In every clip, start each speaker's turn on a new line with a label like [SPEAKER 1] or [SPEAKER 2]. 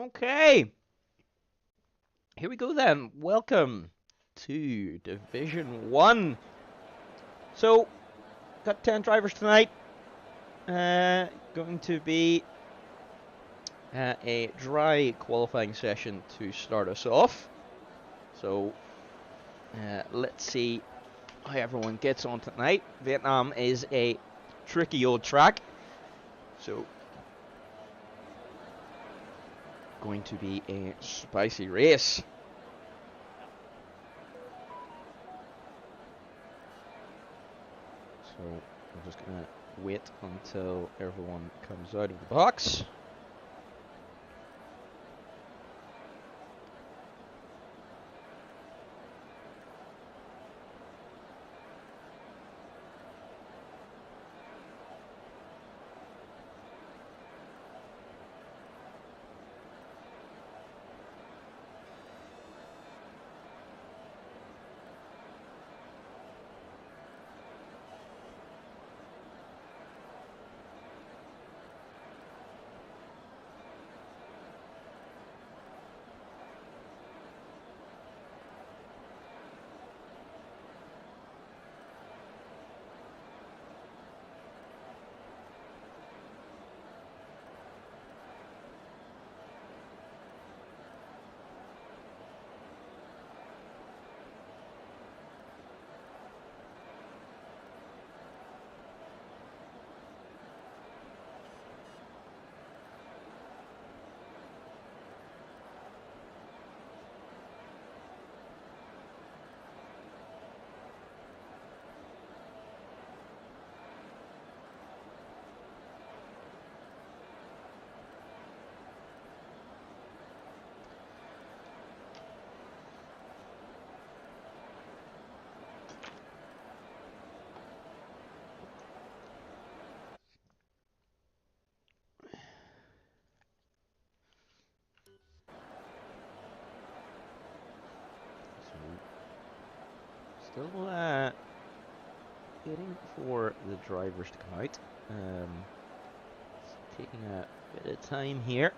[SPEAKER 1] Okay, here we go then. Welcome to Division 1. So, got 10 drivers tonight. Going to be a dry qualifying session to start us off. So, let's see how everyone gets on tonight. Vietnam is a tricky old track. So, going to be a spicy race. So I'm just going to wait until everyone comes out of the box. Still waiting for the drivers to come out. It's taking a bit of time here.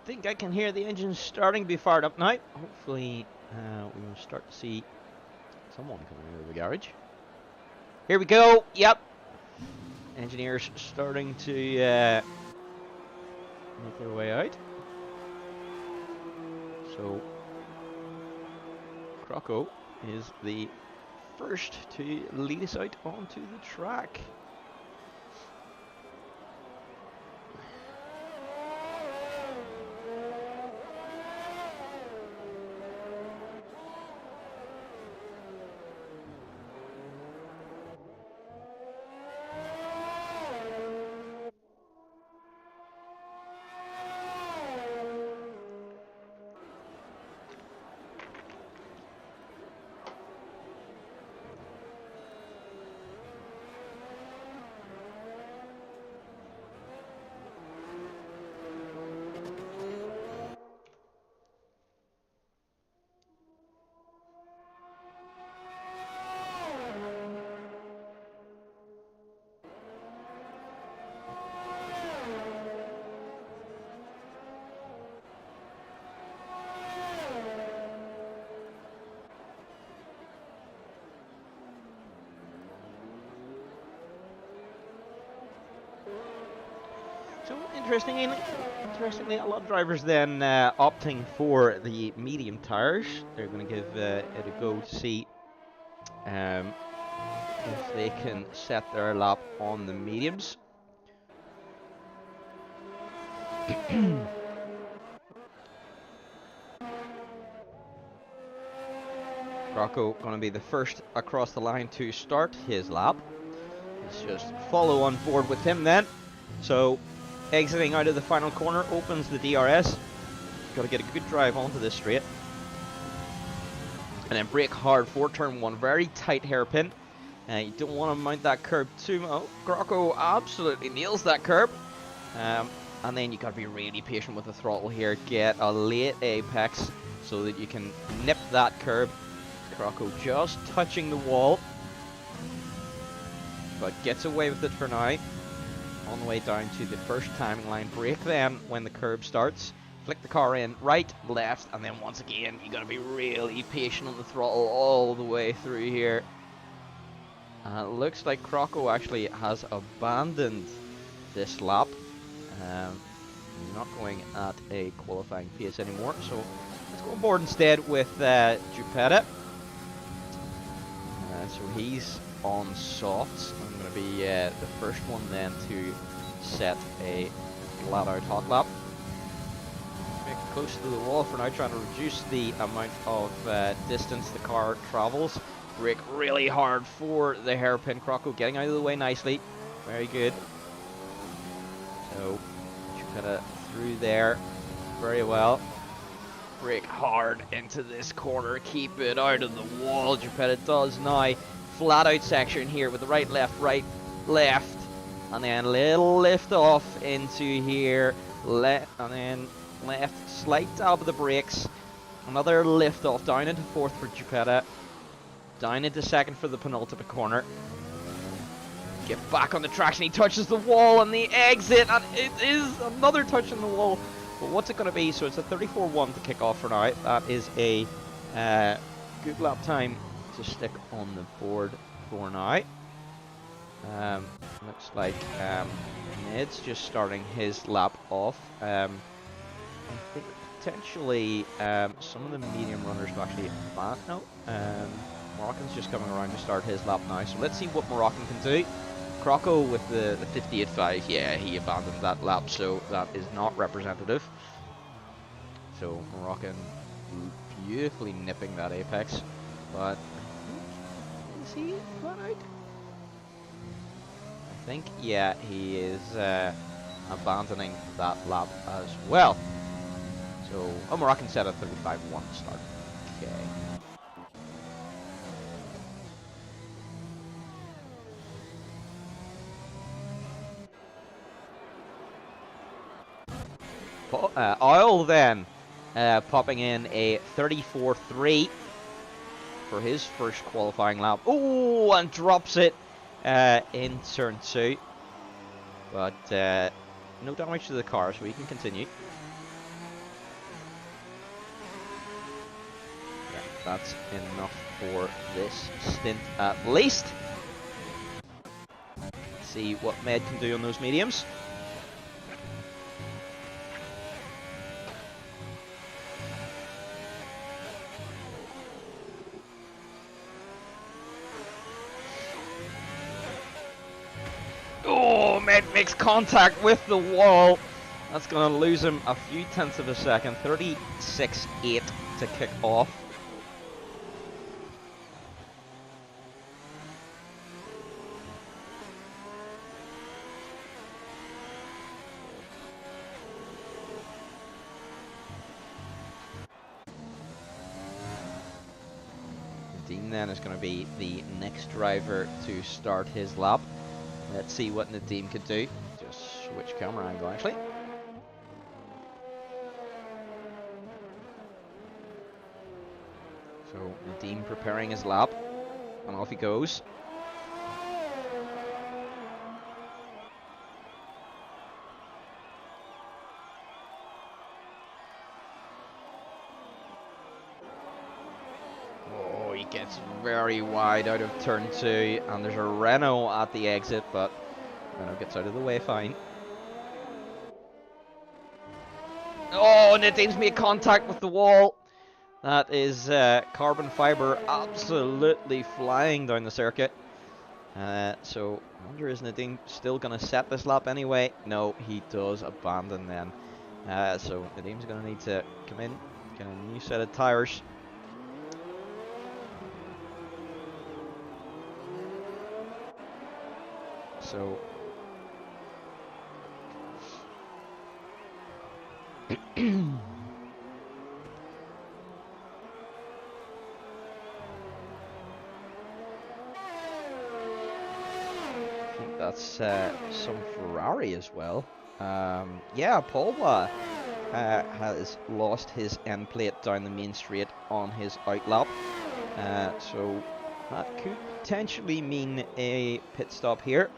[SPEAKER 1] I think I can hear the engines starting to be fired up now. Hopefully we will start to see someone coming out of the garage. Here we go. Yep. Engineers starting to make their way out. So Croco is the first to lead us out onto the track. So interestingly, a lot of drivers then opting for the medium tires. They're going to give it a go to see if they can set their lap on the mediums. Rocco going to be the first across the line to start his lap. Let's just follow on board with him then. So, exiting out of the final corner opens the DRS. Got to get a good drive onto this straight. And then brake hard for turn 1. Very tight hairpin. You don't want to mount that curb too much. Oh, Rocco absolutely nails that curb. And then you got to be really patient with the throttle here. Get a late apex so that you can nip that curb. Rocco just touching the wall, but gets away with it for now. On the way down to the first timing line, brake then when the curb starts, flick the car in, right, left, and then once again you gotta be really patient on the throttle all the way through here. It looks like Rocco actually has abandoned this lap. He's not going at a qualifying pace anymore, so let's go on board instead with Geppetta. So he's on softs. I'm going to be the first one then to set a flat out hot lap. Make it close to the wall for now, trying to reduce the amount of distance the car travels. Brake really hard for the hairpin. Rocco getting out of the way nicely. Very good. So Geppetta through there very well. Brake hard into this corner, keep it out of the wall. Geppetta does now. Flat out section here with the right, left, and then little lift off into here, and then left, slight dab of the brakes, another lift off down into fourth for Geppetta, down into second for the penultimate corner. Get back on the traction, he touches the wall and the exit, and it is another touch on the wall. But what's it going to be? So it's a 34.1 to kick off for now. That is a good lap time to stick on the board for now. Looks like Ned's just starting his lap off. I think potentially some of the medium runners will actually advance. No, Moroccan's just coming around to start his lap now. So let's see what Moroccan can do. Rocco with the 58.5, yeah, he abandoned that lap, so that is not representative. So Moroccan beautifully nipping that apex, but is he flat out? I think, yeah, he is abandoning that lap as well. So Moroccan set a 35.1 to start. Okay. Oil then popping in a 34.3 for his first qualifying lap. Oh, and drops it in turn 2. But no damage to the car, so he can continue. Yeah, that's enough for this stint at least. Let's see what Med can do on those mediums. Oh, Med makes contact with the wall. That's going to lose him a few tenths of a second. 36.8 to kick off. Nadeem then is going to be the next driver to start his lap. Let's see what Nadeem could do. Just switch camera angle actually. So Nadeem preparing his lap, and off he goes. Oh, he gets very wide out of turn 2, and there's a Renault at the exit, but Renault gets out of the way fine. Oh, Nadim's made contact with the wall. That is carbon fiber absolutely flying down the circuit. So, I wonder, is Nadim still going to set this lap anyway? No, he does abandon then. So, Nadim's going to need to come in, get a new set of tyres. So, I think that's some Ferrari as well. Yeah, Paul has lost his end plate down the main straight on his out lap. So that could potentially mean a pit stop here.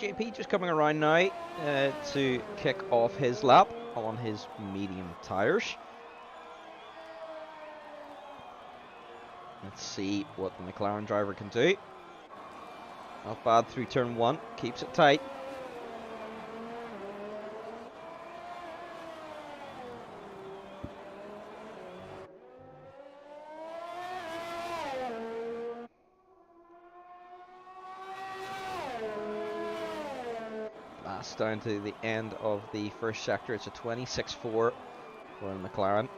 [SPEAKER 1] JP just coming around now to kick off his lap on his medium tyres. Let's see what the McLaren driver can do. Not bad through turn 1, keeps it tight. Last down to the end of the first sector, it's a 26.4 for McLaren.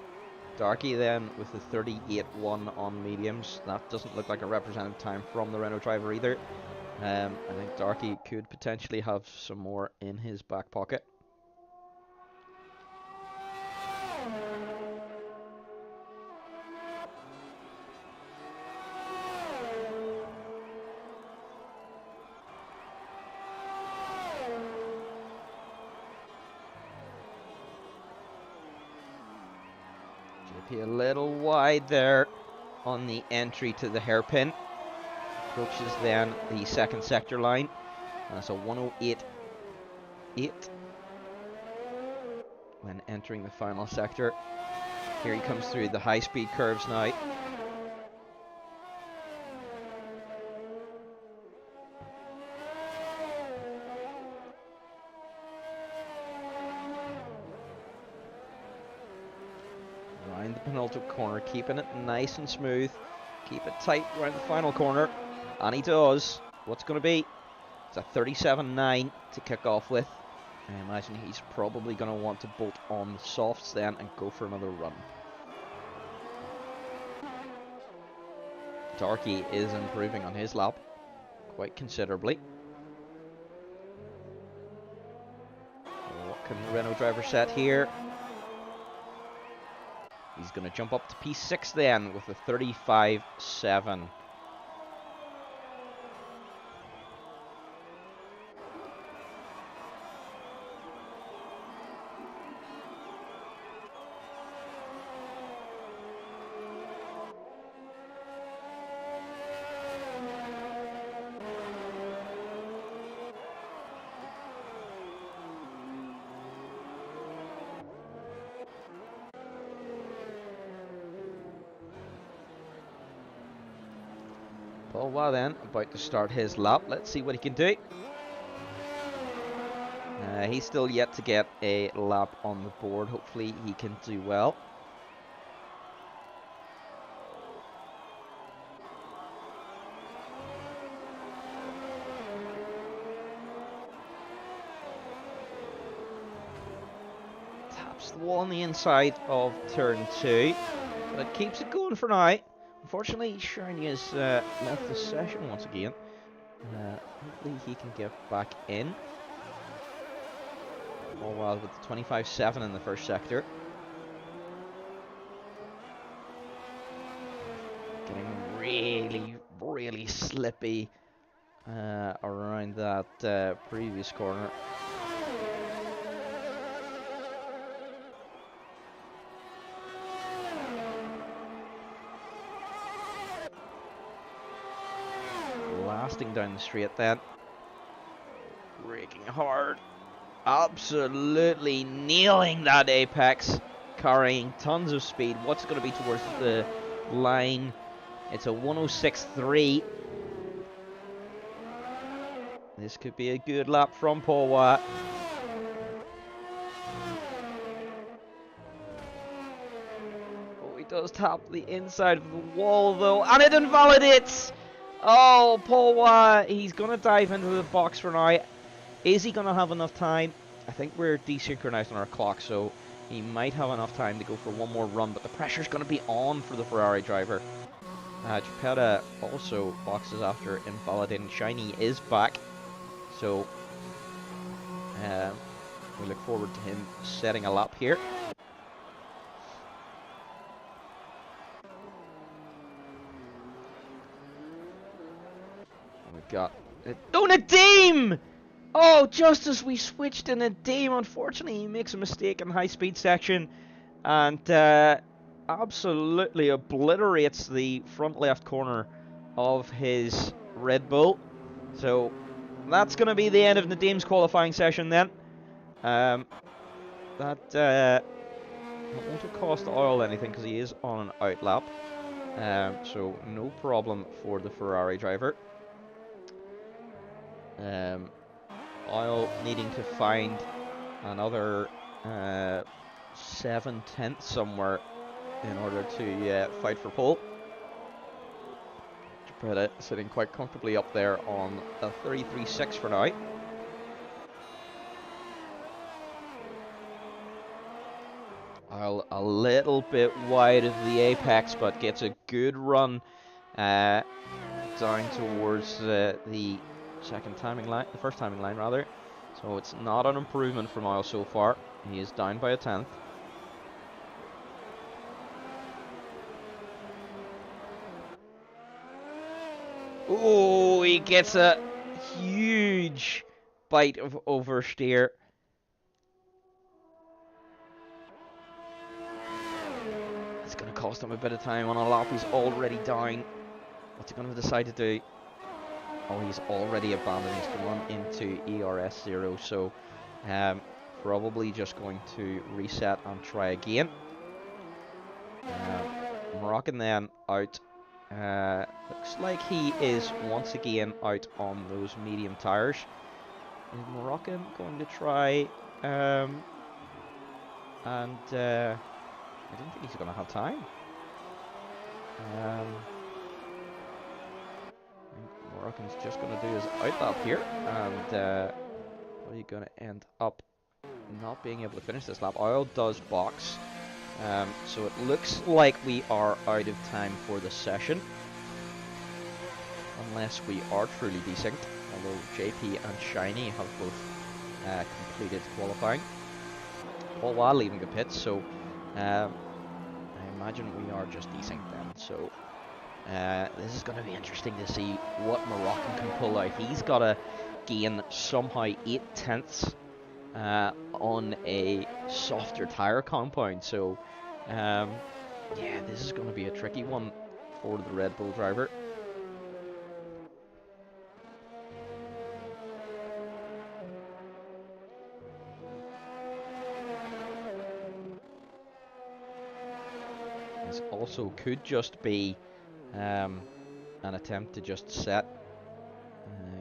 [SPEAKER 1] Darky then with the 38.1 on mediums. That doesn't look like a representative time from the Renault driver either. I think Darky could potentially have some more in his back pocket. JP a little wide there on the entry to the hairpin. Approaches then the second sector line. That's a 108.8 when entering the final sector. Here he comes through the high speed curves now. Around the penultimate corner, keeping it nice and smooth. Keep it tight around the final corner. And he does. What's going to be? It's a 37.9 to kick off with. I imagine he's probably going to want to bolt on the softs then and go for another run. Darky is improving on his lap quite considerably. What can the Renault driver set here? He's going to jump up to P6 then with a 35.7. Paul Wa then about to start his lap. Let's see what he can do. He's still yet to get a lap on the board. Hopefully he can do well. Taps the wall on the inside of turn 2. But it keeps it going for now. Unfortunately, Shiny has left the session once again. Hopefully he can get back in. All while with the 25.7 in the first sector. Getting slippy around that previous corner. Blasting down the straight then. Braking hard. Absolutely nailing that apex. Carrying tons of speed. What's it going to be towards the line? It's a 106.3. This could be a good lap from Paul Watt. Oh, he does tap the inside of the wall though, and it invalidates! Oh, Paul Watt, he's going to dive into the box for now. Is he going to have enough time? I think we're desynchronized on our clock, so he might have enough time to go for one more run, but the pressure's going to be on for the Ferrari driver. Geppetta also boxes after invalidating. Shiny is back, so we look forward to him setting a lap here. We've got Nadeem! Oh, just as we switched to Nadeem, unfortunately he makes a mistake in the high-speed section and absolutely obliterates the front left corner of his Red Bull. So that's going to be the end of Nadeem's qualifying session then. That won't have cost Oil anything because he is on an out lap. So no problem for the Ferrari driver. Oil needing to find another 7/10 somewhere in order to fight for pole. Geppetta sitting quite comfortably up there on a 33.6 for now. Oil a little bit wide of the apex, but gets a good run down towards the second timing line, the first timing line rather. So it's not an improvement from Oil so far. He is down by a 10th. Oh, he gets a huge bite of oversteer. It's going to cost him a bit of time on a lap. He's already down. What's he going to decide to do? Oh, he's already abandoned. He's gone into ERS 0, so probably just going to reset and try again. Moroccan then out. Looks like he is once again out on those medium tires. Is Moroccan going to try? I don't think he's going to have time. Moroccan's just going to do his out lap here, and what are you going to end up not being able to finish this lap? Oil does box, so it looks like we are out of time for the session, unless we are truly desynced, although JP and Shiny have both completed qualifying. Paul Watt leaving the pits, so I imagine we are just desynced then, so this is going to be interesting to see what Moroccan can pull out. He's got to gain somehow 8/10 on a softer tyre compound. So, yeah, this is going to be a tricky one for the Red Bull driver. This also could just be an attempt to just set,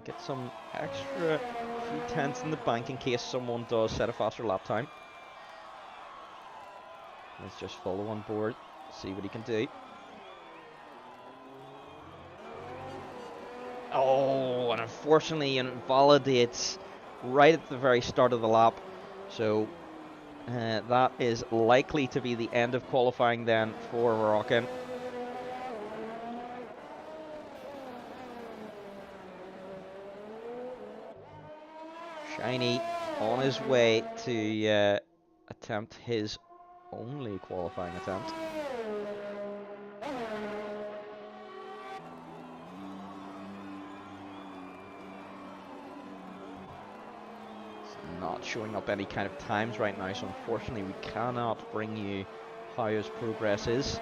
[SPEAKER 1] get some extra few tenths in the bank in case someone does set a faster lap time. Let's just follow on board, see what he can do. Oh, and unfortunately it invalidates right at the very start of the lap. So that is likely to be the end of qualifying then for Moroccan. Shiny on his way to attempt his only qualifying attempt. showing up any kind of times right now, so unfortunately we cannot bring you how his progress is.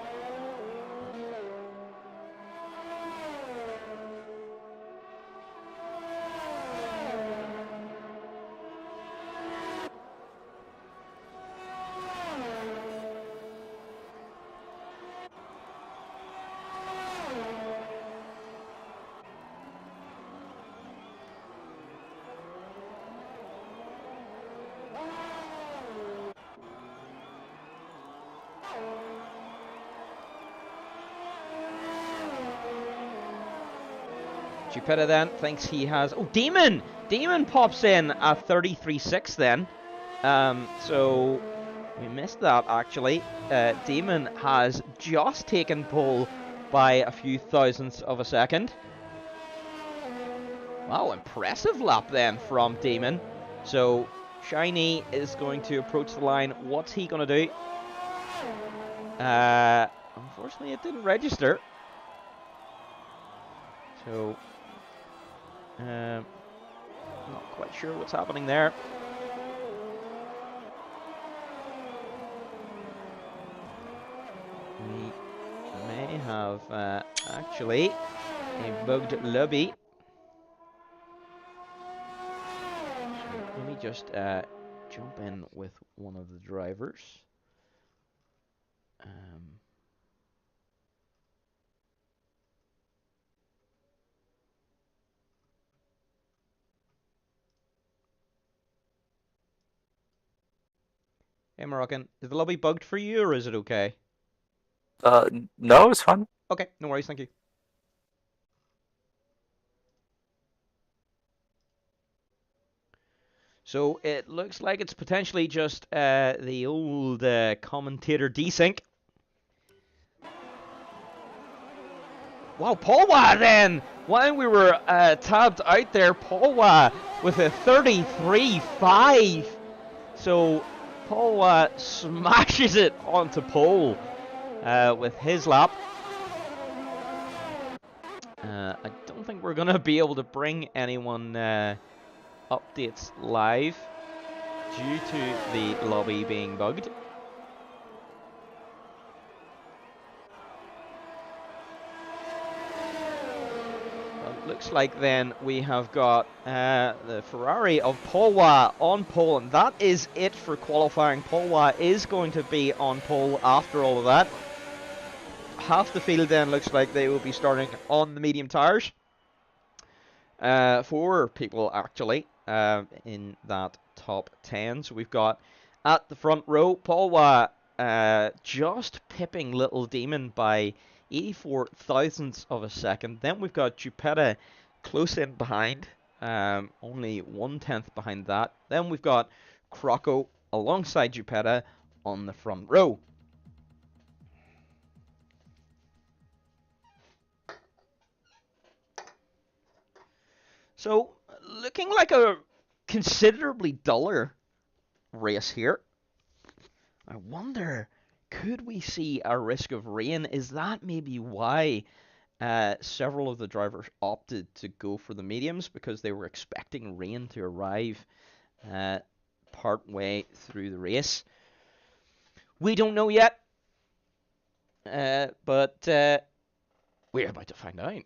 [SPEAKER 1] Jupiter then thinks he has... Oh, Demon! Demon pops in at 33.6 then. So we missed that, actually. Demon has just taken pole by a few thousandths of a second. Wow, impressive lap then from Demon. So Shiny is going to approach the line. What's he going to do? Unfortunately, it didn't register. So... not quite sure what's happening there. We may have actually a bugged lobby. So let me just jump in with one of the drivers. Hey Moroccan, is the lobby bugged for you or is it okay?
[SPEAKER 2] No, it's fine.
[SPEAKER 1] Okay, no worries, thank you. So it looks like it's potentially just the old commentator desync. Wow, Paulwa then! While we were tabbed out there, Paulwa with a 33.5. So Paulwa smashes it onto pole with his lap. I don't think we're going to be able to bring anyone updates live due to the lobby being bugged. Looks like then we have got the Ferrari of Paulwa on pole, and that is it for qualifying. Paulwa is going to be on pole after all of that. Half the field then looks like they will be starting on the medium tires. 4 people actually in that top 10. So we've got at the front row Paulwa just pipping Little Demon by 84 thousandths of a second. Then we've got Jupiter close in behind, only 1/10 behind that. Then we've got Croco alongside Jupiter on the front row. So, looking like a considerably duller race here. I wonder, could we see a risk of rain? Is that maybe why several of the drivers opted to go for the mediums, because they were expecting rain to arrive part way through the race? We don't know yet, but we're about to find out.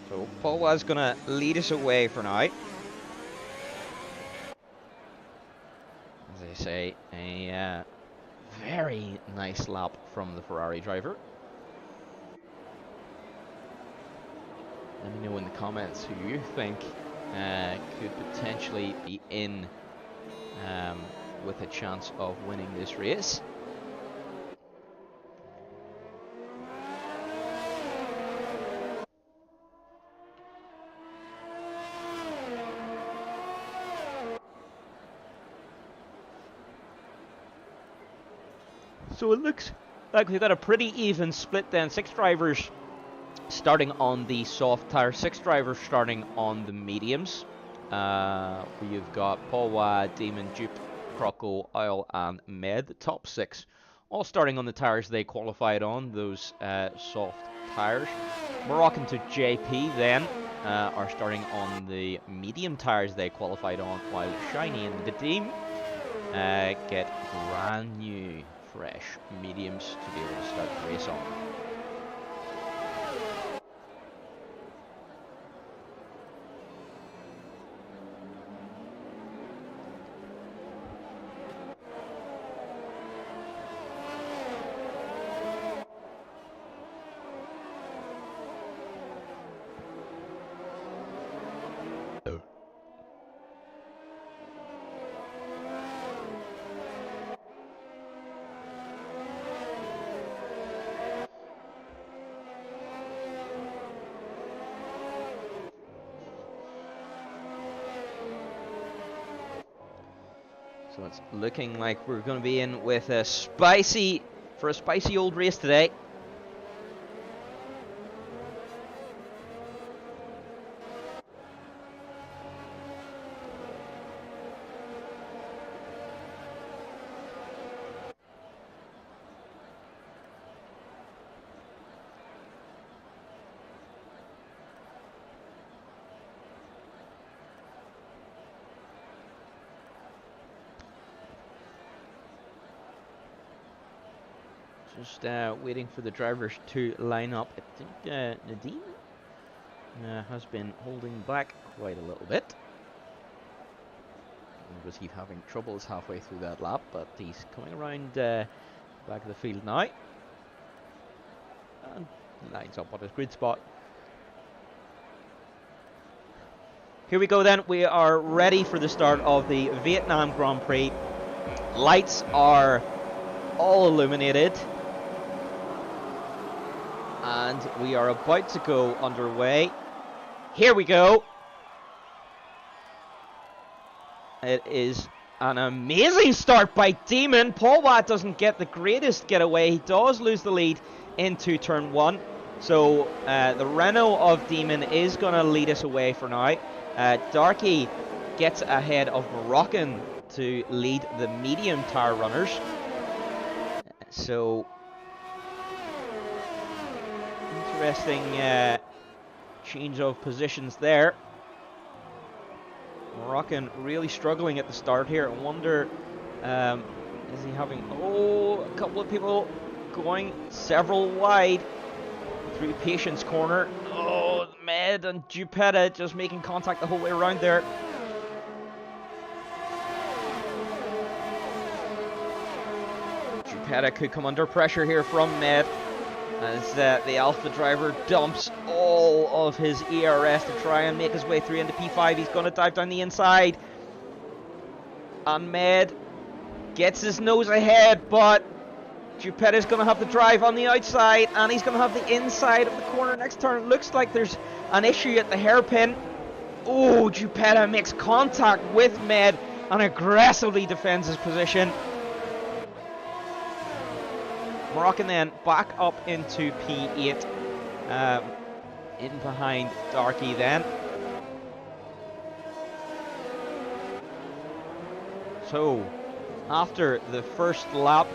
[SPEAKER 1] So Paulwa's going to lead us away for now. As I say, a very nice lap from the Ferrari driver. Let me know in the comments who you think could potentially be in with a chance of winning this race. So it looks Like, we've got a pretty even split then. 6 drivers starting on the soft tires, 6 drivers starting on the mediums. You've got Paul Wad, Demon, Dupe, Croco, Oil, and Med. The top 6 all starting on the tires they qualified on, those soft tires. Moroccan to JP then are starting on the medium tires they qualified on, while Shiny and Nadim get brand new, fresh mediums to be able to start the race on. So it's looking like we're going to be in with a spicy old race today. Just waiting for the drivers to line up. I think Nadim has been holding back quite a little bit. Was he having troubles halfway through that lap, but he's coming around back of the field now. And lines up on his grid spot. Here we go then. We are ready for the start of the Vietnam Grand Prix. Lights are all illuminated. And we are about to go underway. Here we go. It is an amazing start by Demon. Paul Watt doesn't get the greatest getaway. He does lose the lead into turn 1. So the Renault of Demon is going to lead us away for now. Darky gets ahead of Moroccan to lead the medium tire runners. So interesting change of positions there. Moroccan really struggling at the start here. I wonder, is he having... Oh, a couple of people going several wide through Patience corner. Oh, Med and Jupetta just making contact the whole way around there. Jupetta could come under pressure here from Med, as the Alpha driver dumps all of his ERS to try and make his way through into P5. He's going to dive down the inside. And Med gets his nose ahead, but Jupetta's going to have the drive on the outside, and he's going to have the inside of the corner next turn. It looks like there's an issue at the hairpin. Oh, Jupetta makes contact with Med and aggressively defends his position. Moroccan then back up into P8, in behind Darky then. So, after the first lap,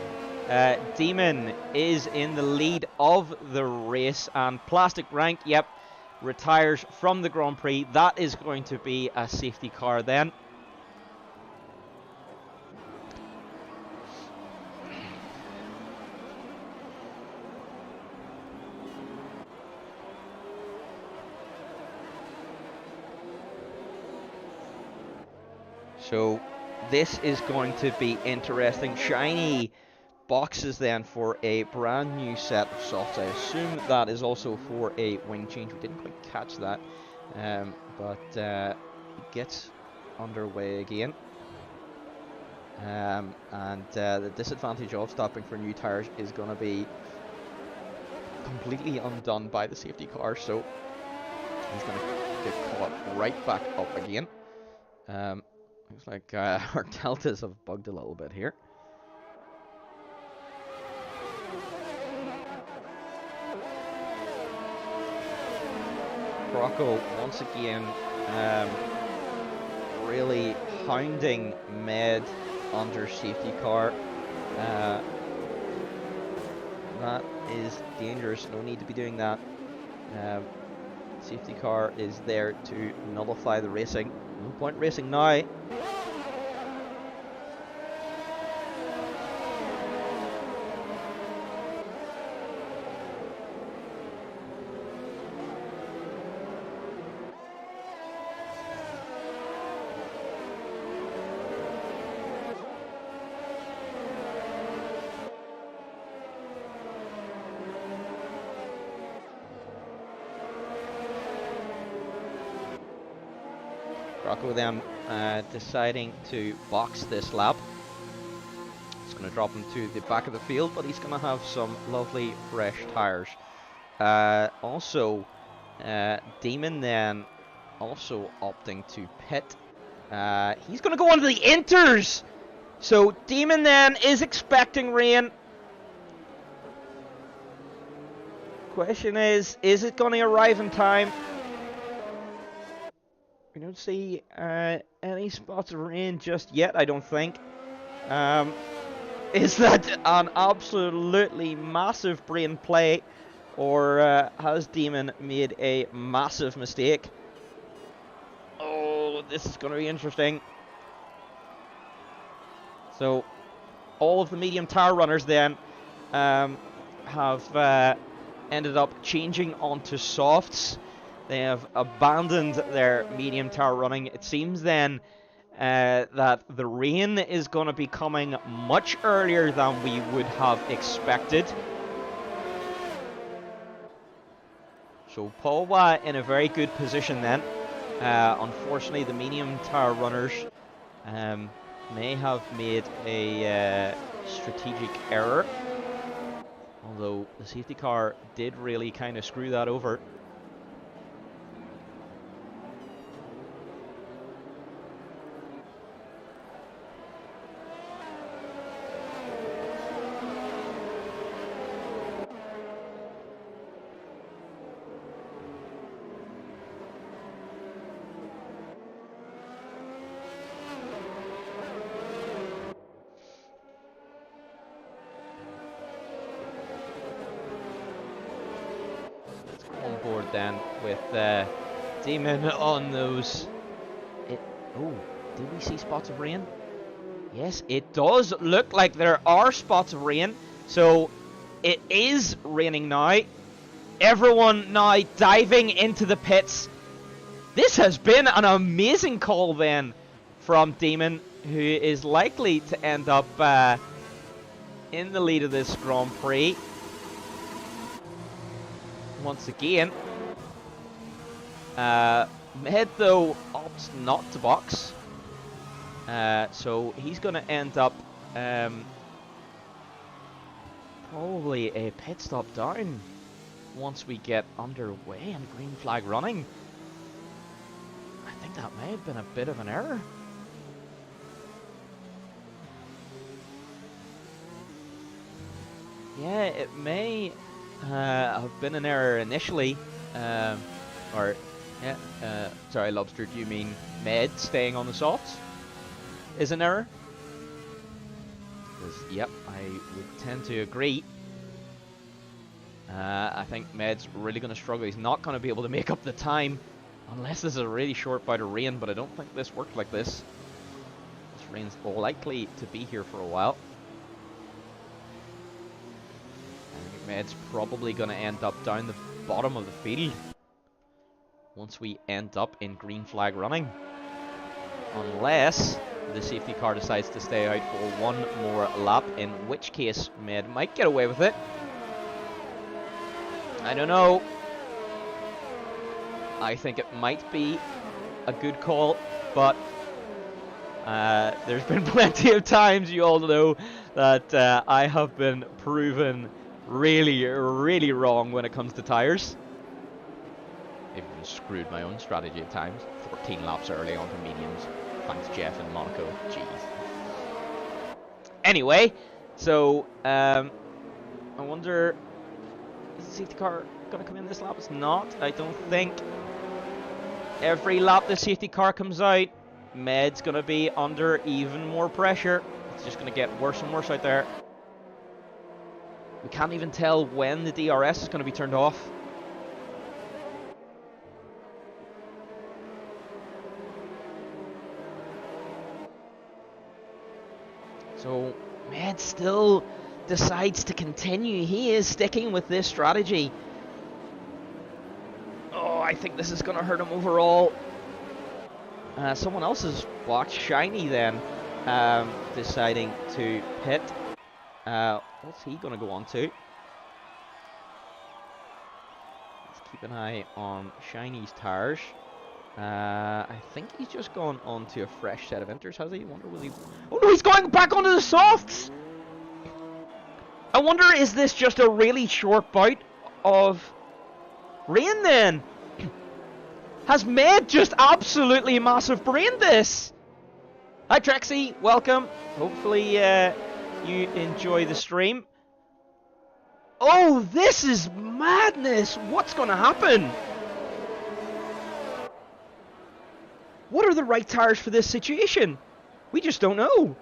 [SPEAKER 1] Demon is in the lead of the race, and Plastic Rank, yep, retires from the Grand Prix. That is going to be a safety car then. So this is going to be interesting. Shiny boxes then for a brand new set of softs. I assume that is also for a wing change. We didn't quite catch that, but it gets underway again. And the disadvantage of stopping for new tires is going to be completely undone by the safety car, so he's going to get caught right back up again. Looks like our deltas have bugged a little bit here. Crocco once again really hounding Med under safety car. That is dangerous. No need to be doing that. Safety car is there to nullify the racing. No point racing now. Rocco then deciding to box this lap. It's going to drop him to the back of the field, but he's going to have some lovely fresh tyres. Also, Demon then also opting to pit. He's going to go onto the inters! So Demon then is expecting rain. Question is it going to arrive in time? We don't see any spots of rain just yet, I don't think. Is that an absolutely massive brain play, or has Demon made a massive mistake? Oh, this is going to be interesting. So, all of the medium tower runners then have ended up changing onto softs. They have abandoned their medium tower running. It seems then that the rain is going to be coming much earlier than we would have expected. So Paul in a very good position then. Unfortunately, the medium tower runners may have made a strategic error. Although the safety car did really kind of screw that over. On board then with Demon on those. Oh, did we see spots of rain? Yes, it does look like there are spots of rain. So it is raining now. Everyone now diving into the pits. This has been an amazing call then from Demon, who is likely to end up in the lead of this Grand Prix. Once again, Med though opts not to box, so he's going to end up probably a pit stop down once we get underway and green flag running. I think that may have been a bit of an error. Yeah, it may have been an error initially, sorry, Lobster, do you mean Med staying on the softs is an error? Because, yep, I would tend to agree. I think Med's really going to struggle. He's not going to be able to make up the time unless this is a really short bout of rain, but I don't think this worked like this. This rain's likely to be here for a while. Med's probably going to end up down the bottom of the field once we end up in green flag running. Unless the safety car decides to stay out for one more lap, in which case Med might get away with it. I don't know. I think it might be a good call, but there's been plenty of times, you all know, that I have been proven really wrong when it comes to tyres. I've even screwed my own strategy at times. 14 laps early onto mediums. Thanks Jeff in Monaco. Jeez. Anyway, so I wonder, is the safety car going to come in this lap? It's not, I don't think. Every lap the safety car comes out, Med's going to be under even more pressure. It's just going to get worse and worse out there. We can't even tell when the DRS is going to be turned off. So Med still decides to continue. He is sticking with this strategy. Oh, I think this is going to hurt him overall. Someone else has blocked Shiny then, deciding to pit. What's he going to go on to? Let's keep an eye on Shiny's tires. I think he's just gone on to a fresh set of inters, has he? I wonder will he... Oh no, he's going back onto the softs! I wonder, is this just a really short bout of rain then? Has Med just absolutely massive brained this? Hi Trexie, welcome. Hopefully you enjoy the stream. Oh, this is madness! What's going to happen? What are the right tires for this situation? We just don't know.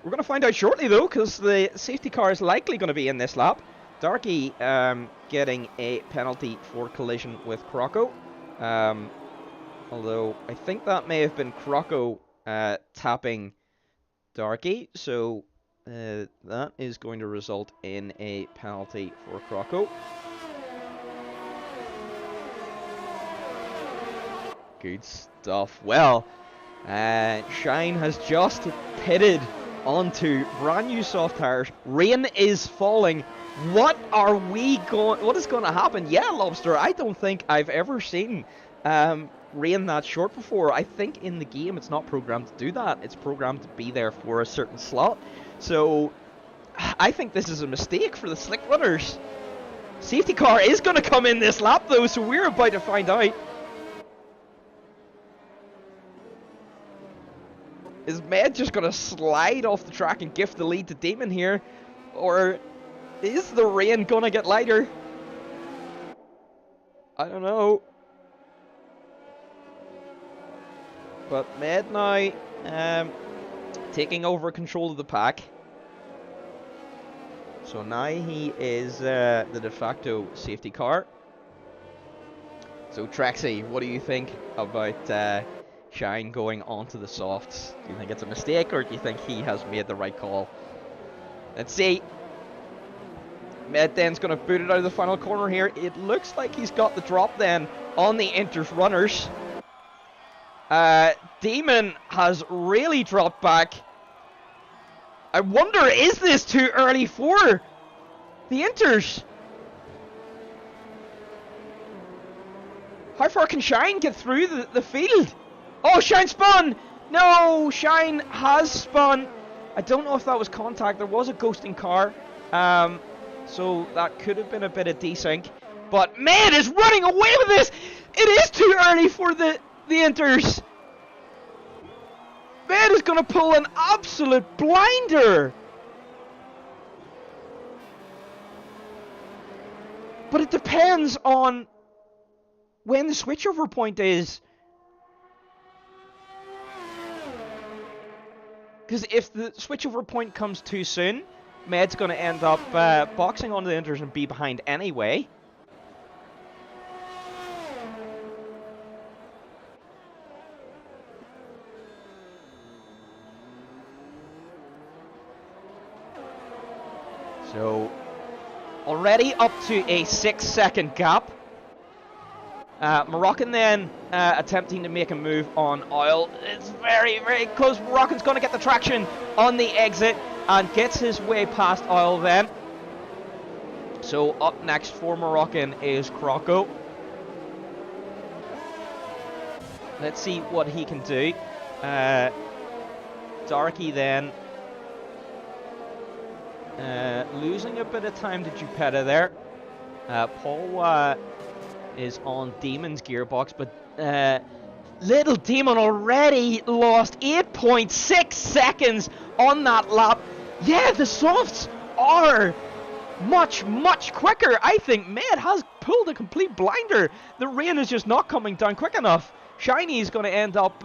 [SPEAKER 1] We're going to find out shortly though, because the safety car is likely going to be in this lap. Darky getting a penalty for collision with Croco. Although I think that may have been Croco tapping Darky. So that is going to result in a penalty for Croco. Good stuff. Well, Shine has just pitted onto brand new soft tires. Rain is falling. What is going to happen? Yeah, Lobster, I don't think I've ever seen rain that short before. I think in the game it's not programmed to do that. It's programmed to be there for a certain slot. So I think this is a mistake for the slick runners. Safety car is going to come in this lap though, so we're about to find out. Is Med just going to slide off the track and gift the lead to Demon here? Or is the rain going to get lighter? I don't know. But Med now taking over control of the pack. So now he is the de facto safety car. So Trexie, what do you think about Shine going onto the softs? Do you think it's a mistake, or do you think he has made the right call? Let's see. Med then's going to boot it out of the final corner here. It looks like he's got the drop then on the Inter's runners. Demon has really dropped back. I wonder, is this too early for the Inters? How far can Shine get through the field? Oh, Shine spun! No, Shine has spun. I don't know if that was contact. There was a ghosting car. So that could have been a bit of desync. But Med is running away with this! It is too early for the Inters. Med is going to pull an absolute blinder. But it depends on when the switchover point is. Because if the switchover point comes too soon, Med's going to end up boxing onto the Inters and be behind anyway. So, already up to a 6-second gap. Moroccan then attempting to make a move on Oil. It's very, very close. Moroccan's going to get the traction on the exit and gets his way past Oil then. So up next for Moroccan is Croco. Let's see what he can do. Darky then losing a bit of time to Jupetta there. Paul is on Demon's gearbox, but Little Demon already lost 8.6 seconds on that lap. Yeah, the softs are much, much quicker. I think Med has pulled a complete blinder. The rain is just not coming down quick enough. Shiny is going to end up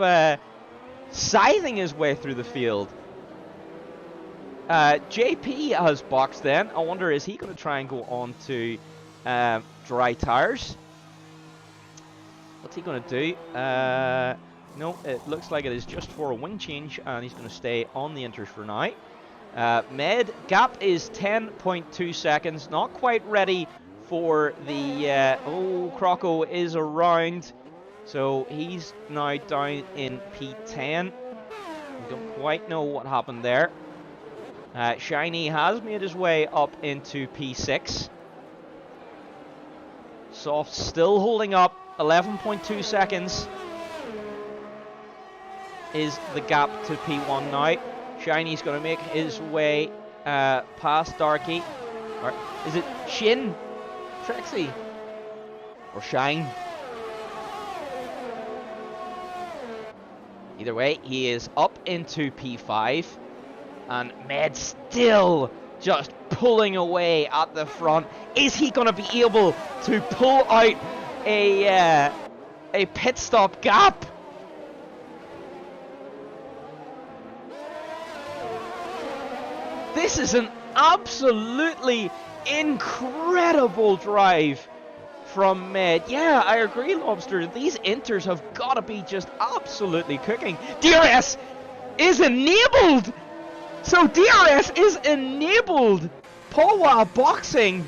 [SPEAKER 1] scything his way through the field. JP has boxed then. I wonder, is he going to try and go on to dry tires? What's he going to do? No, it looks like it is just for a wing change, and he's going to stay on the inters for now. Med, gap is 10.2 seconds. Not quite ready for the... oh, Croco is around. So he's now down in P10. We don't quite know what happened there. Shiny has made his way up into P6. Soft still holding up. 11.2 seconds is the gap to P1 now. Shiny's going to make his way past Darky. Or is it Shin? Trixie? Or Shine? Either way, he is up into P5. And Med still just pulling away at the front. Is he going to be able to pull out a pit stop gap? This is an absolutely incredible drive from Med. Yeah, I agree, Lobster. These inters have got to be just absolutely cooking. DRS is enabled! So DRS is enabled! Pawa boxing.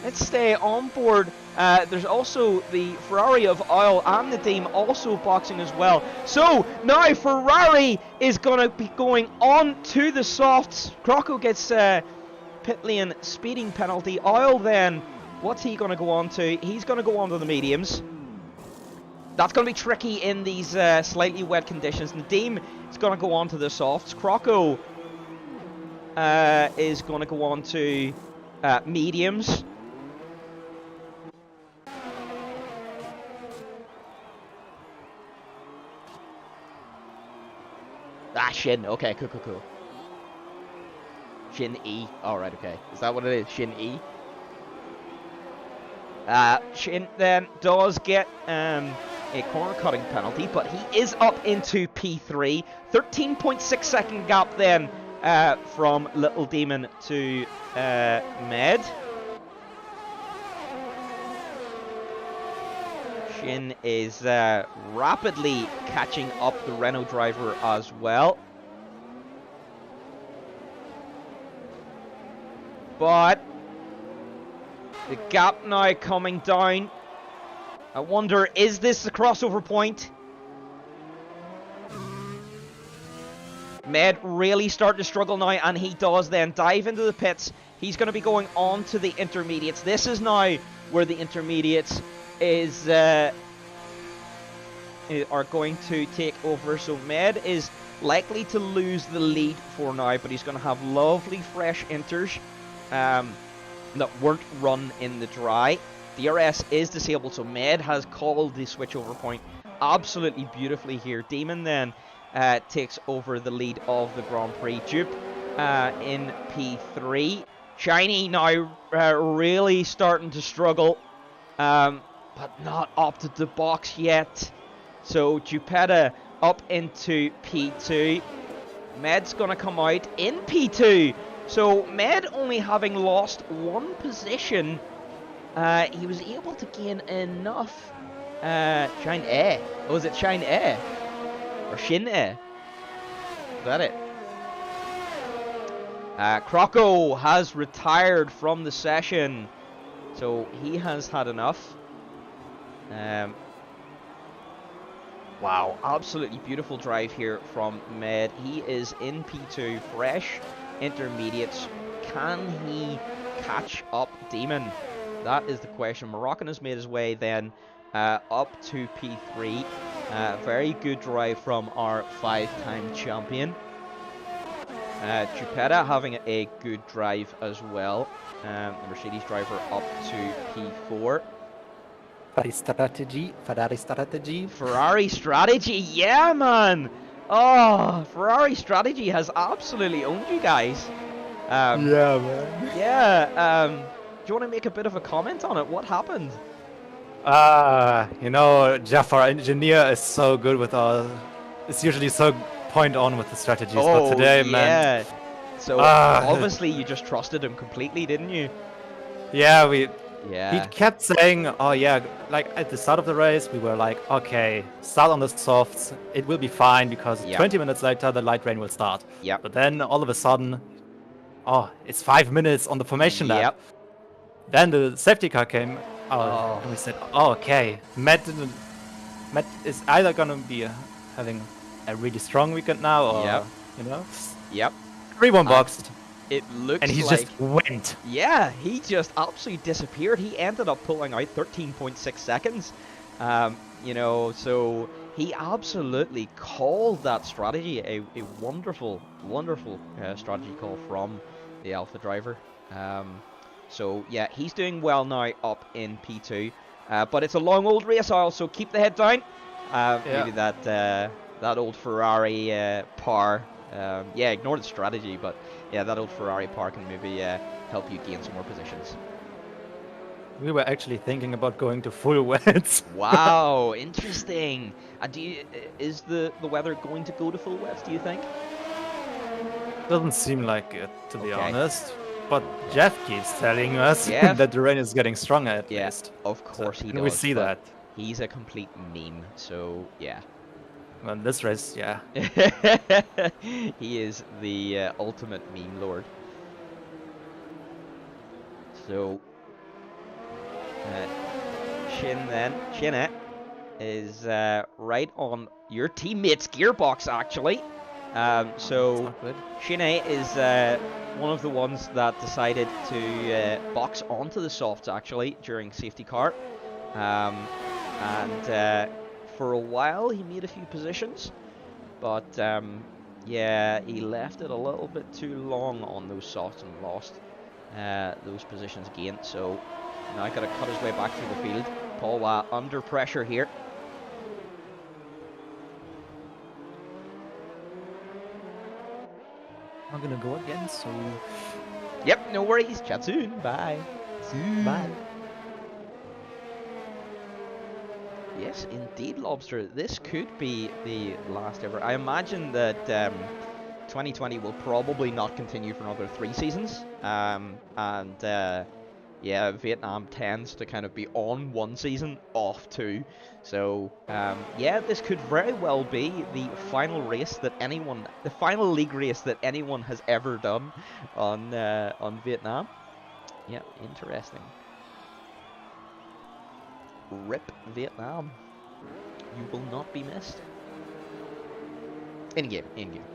[SPEAKER 1] Let's stay on board. There's also the Ferrari of Oil and the team also boxing as well. So now Ferrari is going to be going on to the softs. Croco gets pit lane speeding penalty. Oil then, what's he going to go on to? He's going to go on to the mediums. That's going to be tricky in these slightly wet conditions. Nadeem is going to go on to the softs. Croco is going to go on to mediums. Ah, Shin. Okay, cool. Shin E. Alright, okay. Is that what it is? Shin E? Shin then does get a corner cutting penalty, but he is up into P3. 13.6 second gap then from Little Demon to Med. Shin is rapidly catching up the Renault driver as well. But the gap now coming down. I wonder, is this the crossover point? Med really starting to struggle now, and he does then dive into the pits. He's going to be going on to the intermediates. This is now where the intermediates is are going to take over. So Med is likely to lose the lead for now, but he's going to have lovely fresh inters that weren't run in the dry. DRS is disabled, so Med has called the switchover point absolutely beautifully here. Demon then takes over the lead of the Grand Prix. Dupe in P3. Shiny now really starting to struggle, but not opted to box yet. So Dupetta up into P2. Med's going to come out in P2. So Med only having lost one position, he was able to gain enough. Shine A. Oh, is it Shine A? Or Shin A? Is that it? Croco has retired from the session. So he has had enough. Wow, absolutely beautiful drive here from Med. He is in P2, fresh intermediates. Can he catch up Demon? That is the question. Moroccan has made his way then up to P3. Very good drive from our 5-time champion. Dupetta having a good drive as well. The Mercedes driver up to P4.
[SPEAKER 2] Ferrari strategy.
[SPEAKER 1] Ferrari strategy, yeah, man. Oh, Ferrari strategy has absolutely owned you guys.
[SPEAKER 2] Yeah, man.
[SPEAKER 1] Yeah. Do you want to make a bit of a comment on it? What happened?
[SPEAKER 2] You know, Jeff, our engineer, is so good with our. It's usually so point on with the strategies, but
[SPEAKER 1] Oh,
[SPEAKER 2] today, man.
[SPEAKER 1] yeah. So
[SPEAKER 2] Ah,
[SPEAKER 1] obviously you just trusted him completely, didn't you?
[SPEAKER 2] yeah, he
[SPEAKER 1] Yeah.
[SPEAKER 2] kept saying, oh yeah, like at the start of the race, we were like, okay, start on the softs, it will be fine because
[SPEAKER 1] Yep.
[SPEAKER 2] 20 minutes later the light rain will start.
[SPEAKER 1] Yep.
[SPEAKER 2] But then all of a sudden, oh, it's 5 minutes on the formation lap.
[SPEAKER 1] Yep.
[SPEAKER 2] Then the safety car came out,
[SPEAKER 1] Oh.
[SPEAKER 2] and we said, oh, okay, Matt is either gonna be having a really strong weekend now,
[SPEAKER 1] Yep.
[SPEAKER 2] or you know,
[SPEAKER 1] Yep.
[SPEAKER 2] 3-1
[SPEAKER 1] And
[SPEAKER 2] boxed,
[SPEAKER 1] it
[SPEAKER 2] and
[SPEAKER 1] looks
[SPEAKER 2] he
[SPEAKER 1] like,
[SPEAKER 2] just went.
[SPEAKER 1] yeah, he just absolutely disappeared. He ended up pulling out 13.6 seconds. You know, so he absolutely called that strategy a wonderful, wonderful strategy call from the Alpha driver. So yeah, he's doing well now up in P2. But it's a long old race, Isle, so keep the head down. Maybe
[SPEAKER 2] Yeah.
[SPEAKER 1] that old Ferrari par. Yeah, ignore the strategy, but yeah, that old Ferrari par can maybe help you gain some more positions.
[SPEAKER 2] We were actually thinking about going to full wets.
[SPEAKER 1] Wow, interesting. And is the weather going to go to full wets, do you think?
[SPEAKER 2] Doesn't seem like it, to be
[SPEAKER 1] Okay.
[SPEAKER 2] honest. But Jeff keeps telling us
[SPEAKER 1] Jeff?
[SPEAKER 2] that the rain is getting stronger at
[SPEAKER 1] Yeah,
[SPEAKER 2] least.
[SPEAKER 1] of
[SPEAKER 2] So,
[SPEAKER 1] course he
[SPEAKER 2] and we
[SPEAKER 1] does,
[SPEAKER 2] see
[SPEAKER 1] but
[SPEAKER 2] that.
[SPEAKER 1] he's a complete meme, so yeah.
[SPEAKER 2] Well, this race, yeah.
[SPEAKER 1] He is the ultimate meme lord. So, Shin is right on your teammate's gearbox, actually.
[SPEAKER 2] It's
[SPEAKER 1] So,
[SPEAKER 2] not good.
[SPEAKER 1] Shin is one of the ones that decided to box onto the softs, actually, during safety car. And for a while, he made a few positions, but yeah, he left it a little bit too long on those softs and lost those positions again. So now got to cut his way back through the field. Paul under pressure here.
[SPEAKER 2] I'm gonna go again, so
[SPEAKER 1] Yep, no worries. Chat soon. Bye.
[SPEAKER 2] bye.
[SPEAKER 1] Soon. Yes, indeed, Lobster. This could be the last ever. I imagine that 2020 will probably not continue for another 3 seasons. And yeah, Vietnam tends to kind of be on 1 season, off 2. So yeah, this could very well be the final race that the final league race that anyone has ever done on Vietnam. Yeah, interesting. RIP Vietnam. You will not be missed. In game, in game.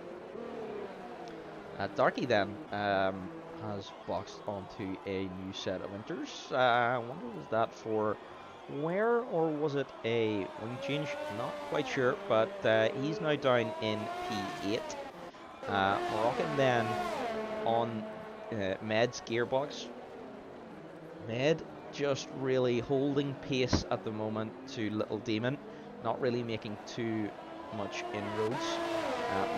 [SPEAKER 1] Darky then has boxed onto a new set of winters. I wonder, was that for where, or was it a wing change? Not quite sure, but he's now down in P8. Moroccan then on Med's gearbox. Med just really holding pace at the moment to Little Demon, not really making too much inroads.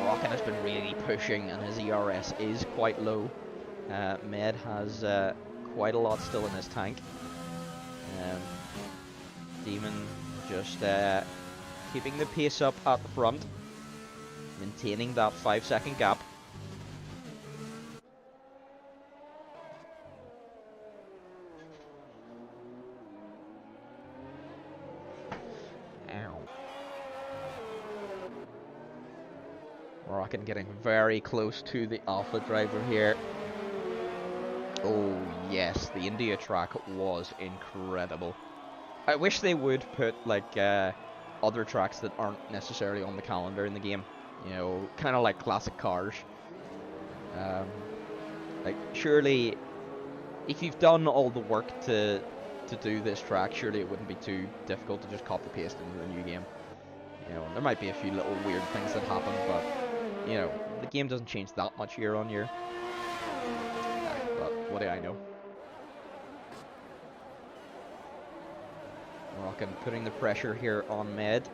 [SPEAKER 1] Moroccan has been really pushing, and his ERS is quite low. Med has quite a lot still in his tank. Demon just keeping the pace up at the front, maintaining that 5-second gap. Ow. Moroccan getting very close to the Alpha driver here. Oh yes, the India track was incredible. I wish they would put like other tracks that aren't necessarily on the calendar in the game. You know, kind of like classic cars. Like surely, if you've done all the work to do this track, surely it wouldn't be too difficult to just copy paste into the new game. You know, there might be a few little weird things that happen, but you know, the game doesn't change that much year on year. But what do I know? Moroccan putting the pressure here on Med.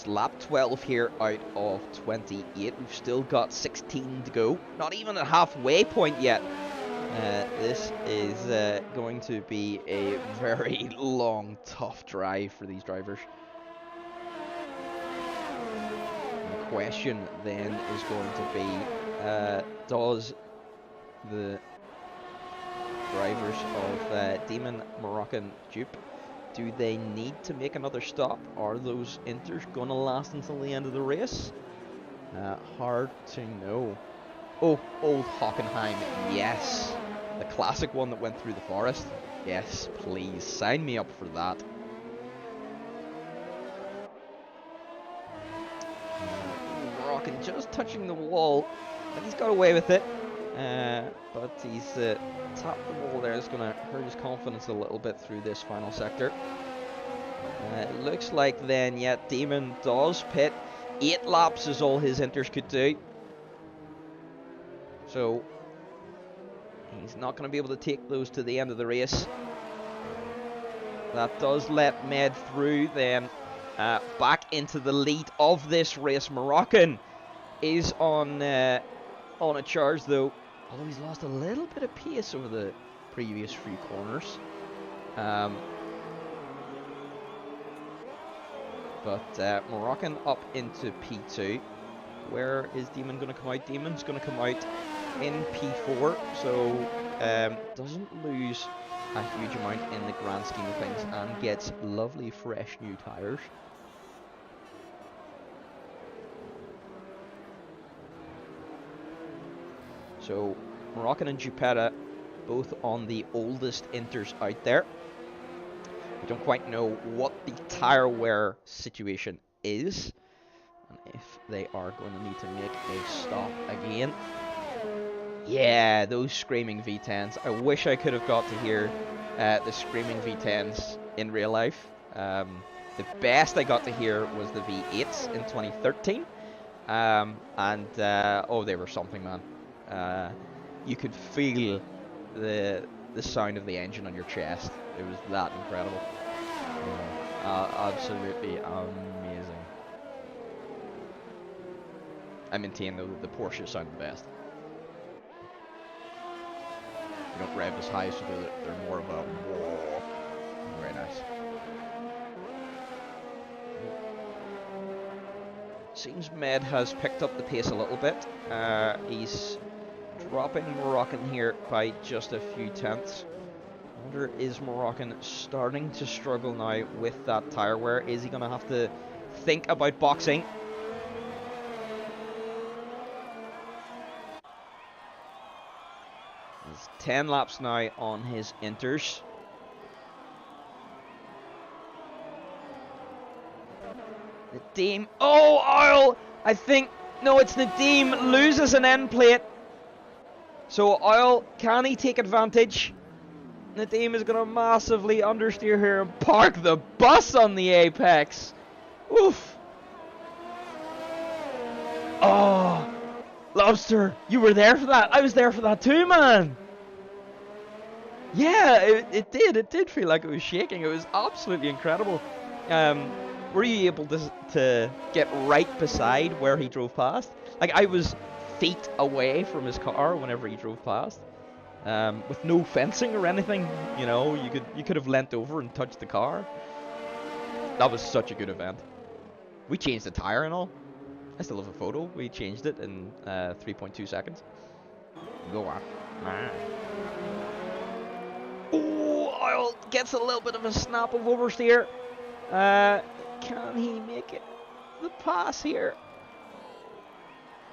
[SPEAKER 1] It's lap 12 here out of 28. We've still got 16 to go. Not even a halfway point yet. This is going to be a very long, tough drive for these drivers. And the question then is going to be, does the drivers of Demon, Moroccan, Dupe, do they need to make another stop? Are those inters going to last until the end of the race? Hard to know. Oh, old Hockenheim, yes. The classic one that went through the forest. Yes, please, sign me up for that. Moroccan just touching the wall, and he's got away with it. But he's tapped the wall there. It's going to hurt his confidence a little bit through this final sector. It looks like then, yeah, Demon does pit. 8 laps is all his inters could do. So he's not going to be able to take those to the end of the race. That does let Med through then. Back into the lead of this race. Moroccan is on a charge though. Although he's lost a little bit of pace over the previous few corners. But Moroccan up into P2. Where is Demon going to come out? Demon's going to come out in P4. So doesn't lose a huge amount in the grand scheme of things and gets lovely fresh new tyres. So Moroccan and Jupetta both on the oldest inters out there. We don't quite know what the tyre wear situation is and if they are going to need to make a stop again. Yeah, those screaming V10s. I wish I could have got to hear the screaming V10s in real life. The best I got to hear was the V8s in 2013. Oh, they were something, man. You could feel the sound of the engine on your chest. It was that incredible. Absolutely amazing. I maintain though that the Porsches sound the best. You don't rev as high, so they're more of a whoa. Very nice. Seems Med has picked up the pace a little bit. He's dropping Moroccan here by just a few tenths. I wonder, is Moroccan starting to struggle now with that tyre wear? Is he going to have to think about boxing? He's 10 laps now on his inters. Nadim. Oh, Oil! I think. No, it's Nadim loses an end plate. So Oil, can he take advantage? Nadim is going to massively understeer here and park the bus on the apex. Oof. Oh, Lobster, you were there for that. I was there for that too, man. Yeah, it did. It did feel like it was shaking. It was absolutely incredible. Were you able to get right beside where he drove past? Like, I was feet away from his car whenever he drove past, with no fencing or anything. You know, you could have leant over and touched the car. That was such a good event. We changed the tire and all. I still have a photo. We changed it in 3.2 seconds. Go on. Oh, Oil gets a little bit of a snap of oversteer. Can he make it? The pass here.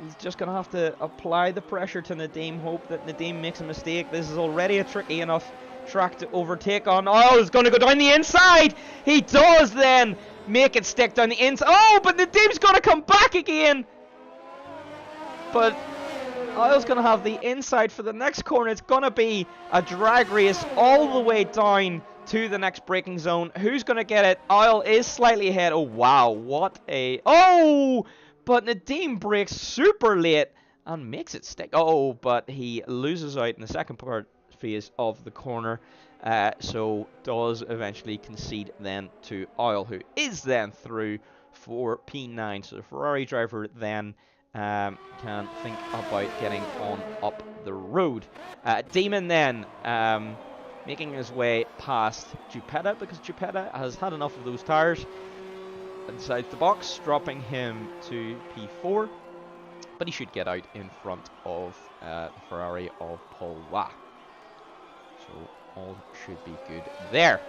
[SPEAKER 1] He's just going to have to apply the pressure to Nadim, hope that Nadim makes a mistake. This is already a tricky enough track to overtake on. Oh, he's going to go down the inside. He does then make it stick down the inside. Oh, but Nadim's going to come back again. But Oil's going to have the inside for the next corner. It's going to be a drag race all the way down to the next braking zone. Who's going to get it? Oil is slightly ahead. Oh, wow. What a... Oh! But Nadim brakes super late and makes it stick. Oh, but he loses out in the second phase of the corner. So does eventually concede then to Oil, who is then through for P9. So the Ferrari driver then can think about getting on up the road. Demon then making his way past Geppetta, because Geppetta has had enough of those tyres inside the box, dropping him to P4. But he should get out in front of the Ferrari of Paul Waugh. So all should be good there.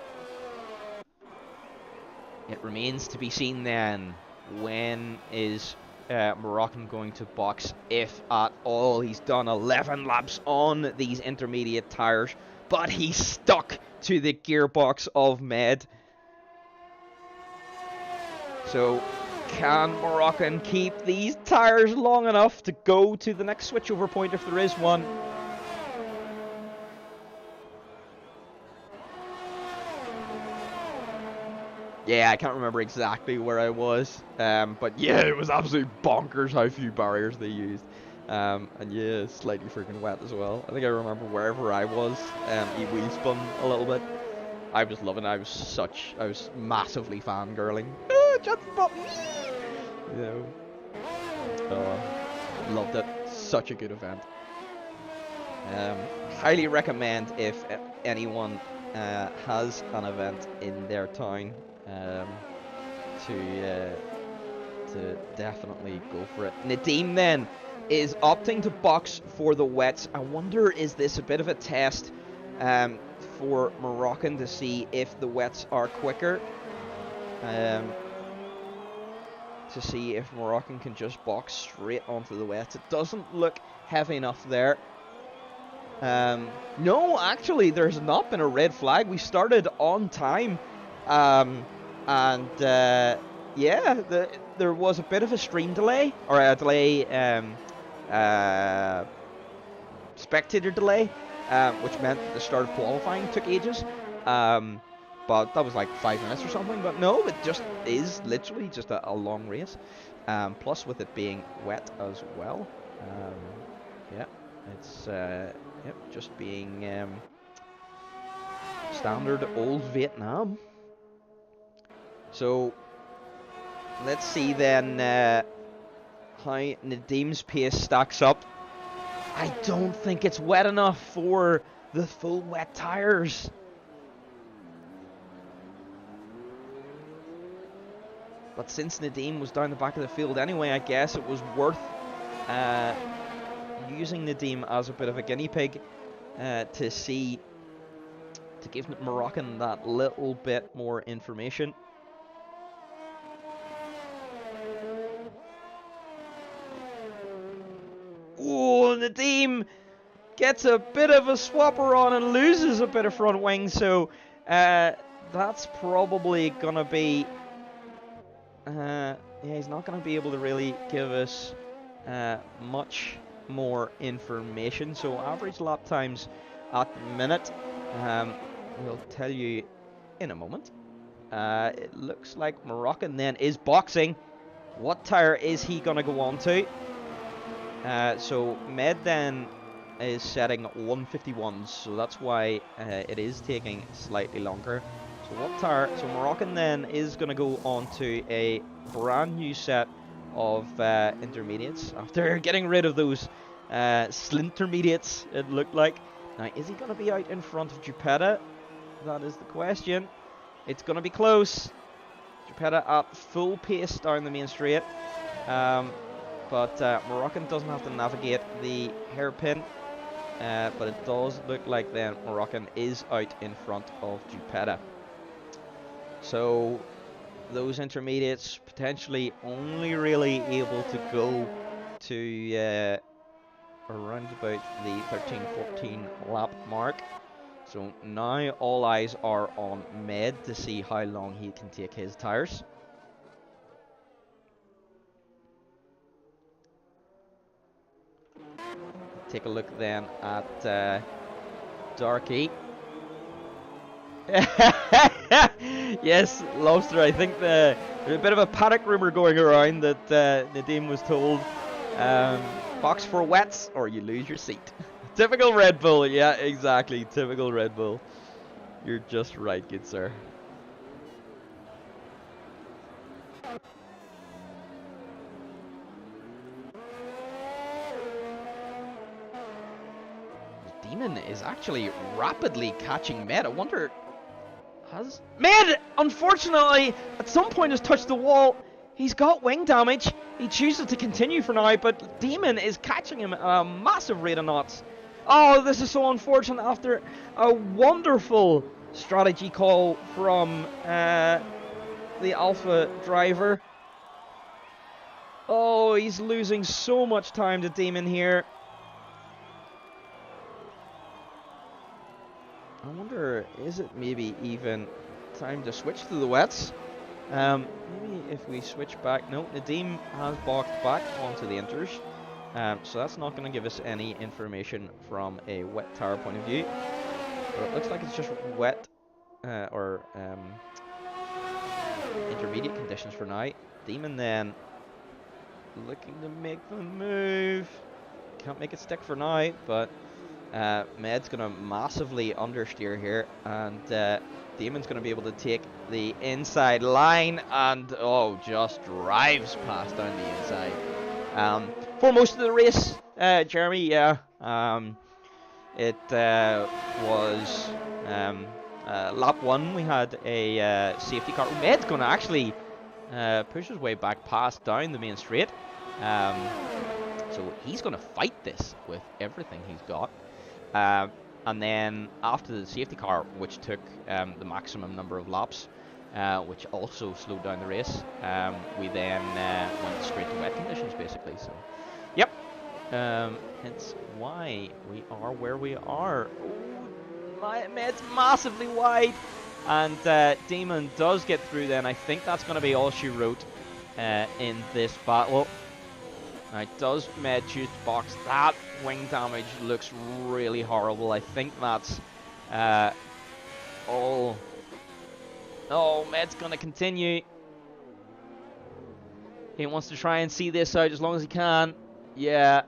[SPEAKER 1] It remains to be seen then, when is Moroccan going to box, if at all. He's done 11 laps on these intermediate tyres, but he's stuck to the gearbox of Med. So can Moroccan keep these tyres long enough to go to the next switchover point, if there is one? Yeah, I can't remember exactly where I was, but yeah, it was absolutely bonkers how few barriers they used. And yeah, slightly freaking wet as well. I think I remember wherever I was, he wheel spun a little bit. I was loving it. I was massively fangirling. Just pop me! You know. Loved it. Such a good event. Highly recommend, if anyone has an event in their town, to definitely go for it. Nadim then is opting to box for the wets. I wonder, is this a bit of a test for Moroccan to see if the wets are quicker? To see if Moroccan can just box straight onto the wets. It doesn't look heavy enough there. No, actually, there's not been a red flag. We started on time. Yeah, there was a bit of a stream delay, or a delay, spectator delay, which meant that the start of qualifying took ages. But that was like 5 minutes or something. But no, it just is literally just a long race. Plus with it being wet as well. Yeah, it's just being standard old Vietnam. So let's see then how Nadim's pace stacks up. I don't think it's wet enough for the full wet tyres. But since Nadim was down the back of the field anyway, I guess it was worth using Nadim as a bit of a guinea pig to give Moroccan that little bit more information. Oh, Nadim gets a bit of a swapper on and loses a bit of front wing, so that's probably gonna be yeah, he's not gonna be able to really give us much more information. So average lap times at the minute, we'll tell you in a moment. It looks like Moroccan then is boxing. What tyre is he gonna go on to? So Med then is setting 151s, so that's why it is taking slightly longer. So what tyre? So Moroccan then is going to go on to a brand new set of intermediates after getting rid of those slintermediates, it looked like. Now, is he going to be out in front of Geppetta? That is the question. It's going to be close. Geppetta at full pace down the main straight. But Moroccan doesn't have to navigate the hairpin. But it does look like then Moroccan is out in front of Geppetta. So those intermediates potentially only really able to go to around about the 13-14 lap mark. So now all eyes are on Med to see how long he can take his tyres. Take a look then at Darky. Yes, Lobster, I think there's a bit of a panic rumour going around that Nadim was told, box for wets or you lose your seat. Typical Red Bull, yeah, exactly, typical Red Bull. You're just right, good sir. Demon is actually rapidly catching Med. I wonder, has Med, unfortunately, at some point has touched the wall. He's got wing damage. He chooses to continue for now, but Demon is catching him at a massive rate of knots. Oh, this is so unfortunate after a wonderful strategy call from the Alpha driver. Oh, he's losing so much time to Demon here. I wonder, is it maybe even time to switch to the wets? Maybe if we switch back. No, Nadim has boxed back onto the inters. So that's not going to give us any information from a wet tire point of view. But it looks like it's just wet or intermediate conditions for now. Demon then looking to make the move. Can't make it stick for now, but Med's going to massively understeer here, and Damon's going to be able to take the inside line and, oh, just drives past down the inside. For most of the race, Jeremy, yeah, it was lap 1, we had a safety car. Med's going to actually push his way back past down the main straight. So he's going to fight this with everything he's got. And then after the safety car, which took the maximum number of laps, which also slowed down the race, we then went straight to wet conditions, basically. So, yep. Hence why we are where we are. Oh, Med's massively wide. And Damon does get through then. I think that's going to be all she wrote in this battle. Now, does Med choose to box? That wing damage looks really horrible. I think that's all. Oh, Med's going to continue. He wants to try and see this out as long as he can. Yeah.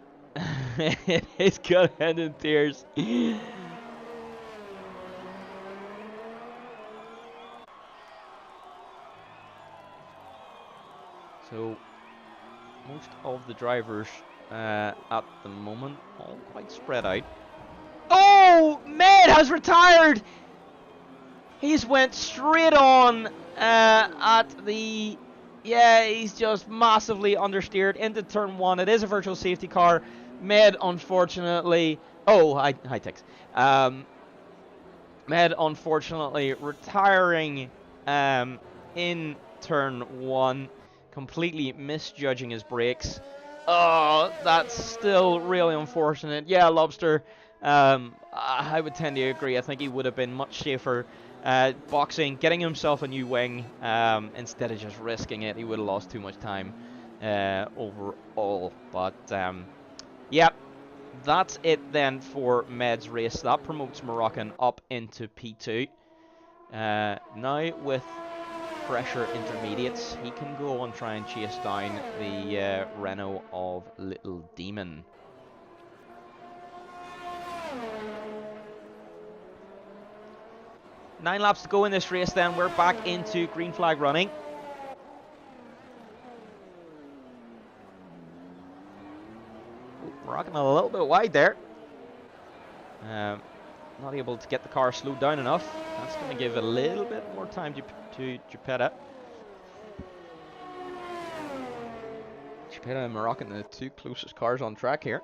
[SPEAKER 1] It's going to end in tears. So, most of the drivers at the moment all quite spread out. Oh, Med has retired! He's went straight on at the... Yeah, he's just massively understeered into turn 1. It is a virtual safety car. Med, unfortunately... Oh, hi Tex. Med, unfortunately, retiring in turn 1. Completely misjudging his brakes. Oh, that's still really unfortunate. Yeah, Lobster, I would tend to agree. I think he would have been much safer boxing, getting himself a new wing instead of just risking it. He would have lost too much time overall. But, yeah, that's it then for Med's race. That promotes Moroccan up into P2. Now with fresher intermediates, he can go and try and chase down the Renault of Little Demon. Nine laps to go in this race then. We're back into green flag running. Rocking a little bit wide there. Not able to get the car slowed down enough. That's going to give a little bit more time to Geppetta. Geppetta and Moroccan, the two closest cars on track here.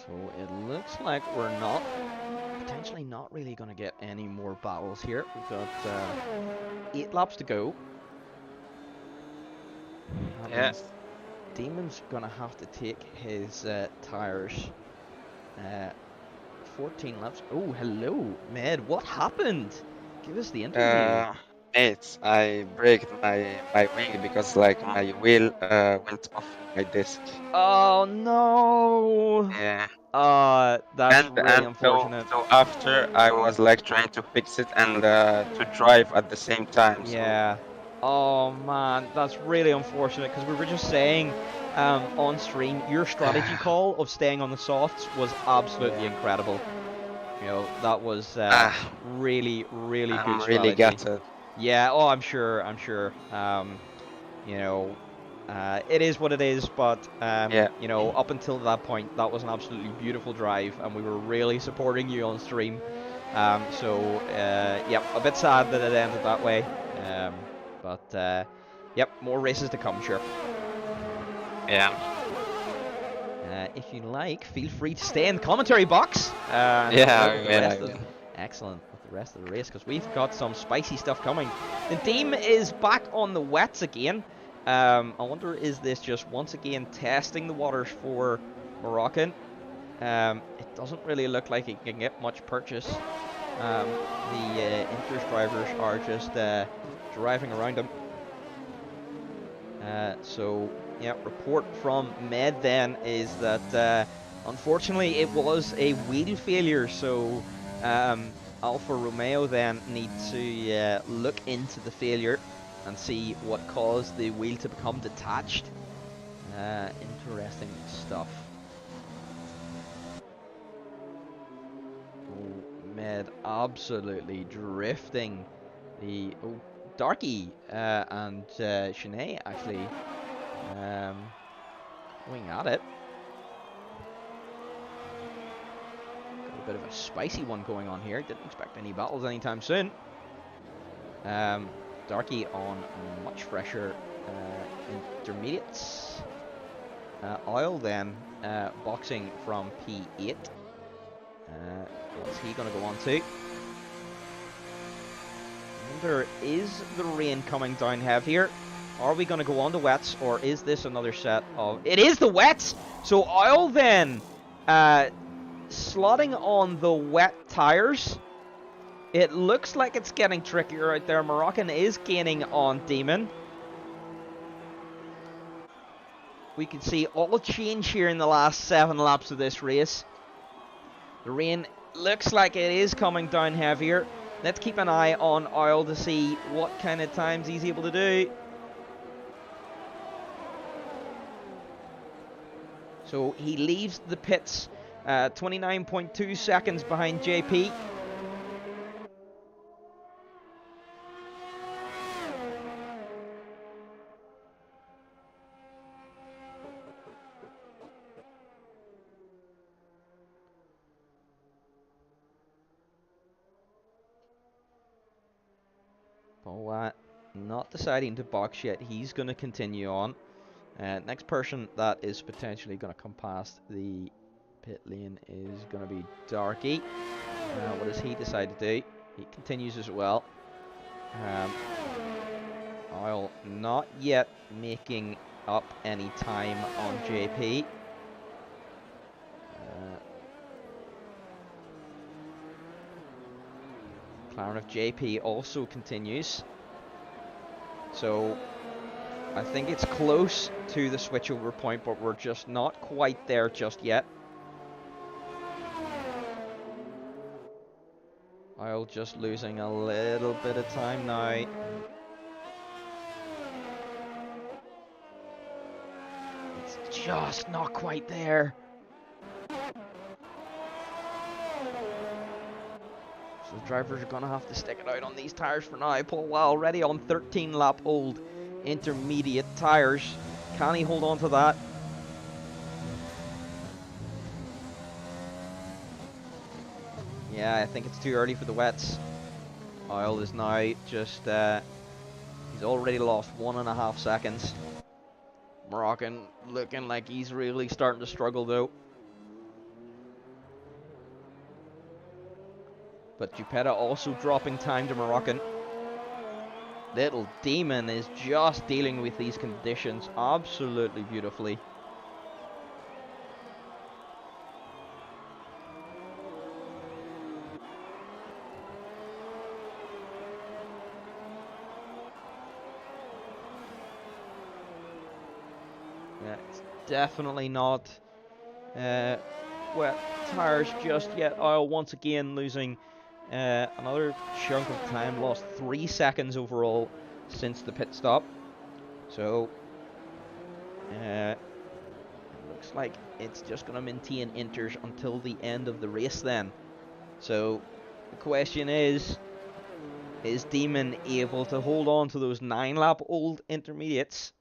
[SPEAKER 1] So it looks like we're potentially not really going to get any more battles here. We've got 8 laps to go. That means Demon's gonna have to take his tires. 14 laps. Oh, hello, Med. What happened? Give us the interview.
[SPEAKER 3] Mates, I breaked my wing because like my wheel went off my disc.
[SPEAKER 1] Oh no!
[SPEAKER 3] Yeah.
[SPEAKER 1] That's really
[SPEAKER 3] And so
[SPEAKER 1] unfortunate.
[SPEAKER 3] after I was like trying to fix it and to drive at the same time. So
[SPEAKER 1] Yeah. Oh man, that's really unfortunate because we were just saying on stream, your strategy call of staying on the softs was absolutely
[SPEAKER 3] yeah.
[SPEAKER 1] incredible. You know, that was
[SPEAKER 3] Ah,
[SPEAKER 1] really, really good
[SPEAKER 3] I'm really
[SPEAKER 1] strategy.
[SPEAKER 3] gutted.
[SPEAKER 1] Yeah, oh, I'm sure, I'm sure. You know, it is what it is, but,
[SPEAKER 3] Yeah.
[SPEAKER 1] you know, up until that point, that was an absolutely beautiful drive, and we were really supporting you on stream. Yep, a bit sad that it ended that way. Yep, more races to come, sure.
[SPEAKER 3] Yeah.
[SPEAKER 1] If you like, feel free to stay in the commentary box and have a
[SPEAKER 3] Yeah,
[SPEAKER 1] look
[SPEAKER 3] I
[SPEAKER 1] at the
[SPEAKER 3] will, I
[SPEAKER 1] rest of
[SPEAKER 3] will.
[SPEAKER 1] excellent with the rest of the race because we've got some spicy stuff coming. The team is back on the wets again. I wonder, is this just once again testing the waters for Moroccan? It doesn't really look like it can get much purchase. The Inter's drivers are just driving around him. Yeah, report from Med then is that unfortunately it was a wheel failure, so Alfa Romeo then need to look into the failure and see what caused the wheel to become detached. Interesting stuff. Oh, Med absolutely drifting the Darky and Shanae actually going at it. Got a bit of a spicy one going on here. Didn't expect any battles anytime soon. Darky on much fresher intermediates. Oil then boxing from P8. What's he going to go on to? Wonder, is the rain coming down heavier? Are we going to go on to wets, or is this another set of... It is the wets! So Oil then slotting on the wet tires. It looks like it's getting trickier out there. Moroccan is gaining on Demon. We can see all change here in the last 7 laps of this race. The rain looks like it is coming down heavier. Let's keep an eye on Oil to see what kind of times he's able to do. So he leaves the pits 29.2 seconds behind JP. Oh, not deciding to box yet. He's going to continue on. Next person that is potentially going to come past the pit lane is going to be Darky. What does he decide to do? He continues as well. I'll not yet making up any time on JP. McLaren of JP also continues. So I think it's close to the switchover point, but we're just not quite there just yet. I'll just losing a little bit of time now. It's just not quite there. So the drivers are going to have to stick it out on these tyres for now. Paul Wow already on 13 lap old intermediate tyres. Can he hold on to that? Yeah, I think it's too early for the wets. Oil is now just, he's already lost 1.5 seconds. Moroccan looking like he's really starting to struggle though. But Jupetta also dropping time to Moroccan. Little Demon is just dealing with these conditions absolutely beautifully. Yeah, it's definitely not wet tires just yet. Oil once again losing another chunk of time, lost 3 seconds overall since the pit stop. So it looks like it's just going to maintain inters until the end of the race then. So the question is Demon able to hold on to those 9-lap old intermediates?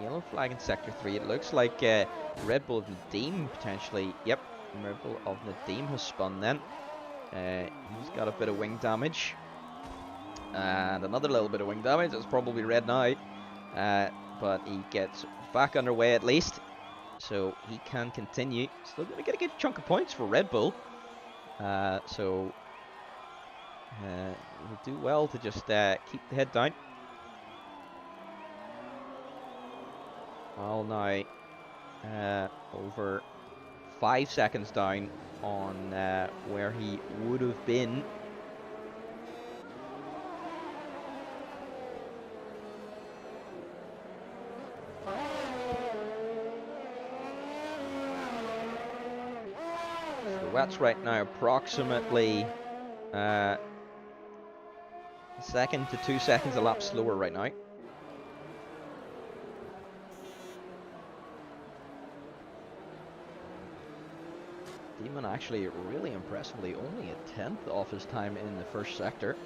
[SPEAKER 1] Yellow flag in sector 3. It looks like Red Bull of Nadeem potentially. Yep, Red Bull of Nadeem has spun then. He's got a bit of wing damage. And another little bit of wing damage. It's probably red now. But he gets back underway at least. So he can continue. Still going to get a good chunk of points for Red Bull. So he'll do well to just keep the head down. Well, now over 5 seconds down on where he would have been. So that's right now approximately a second to 2 seconds a lap slower right now. Demon actually really impressively only a 10th off his time in the first sector.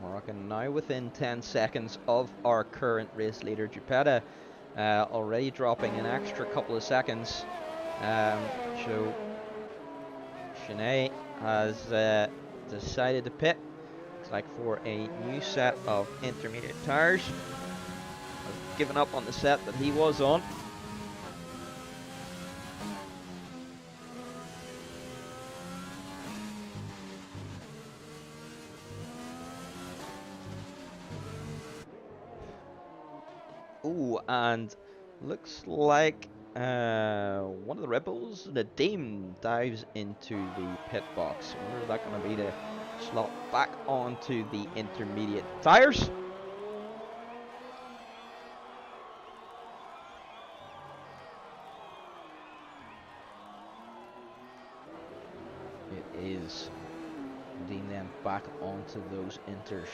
[SPEAKER 1] Moroccan now within 10 seconds of our current race leader, Jupetta, already dropping an extra couple of seconds. So Shanae has decided to pit. Looks like for a new set of intermediate tires. Has given up on the set that he was on. Ooh, and looks like one of the Red Bulls, Nadeem, dives into the pit box. I wonder if that's going to be to slot back onto the intermediate tires. It is. Nadeem then back onto those inters.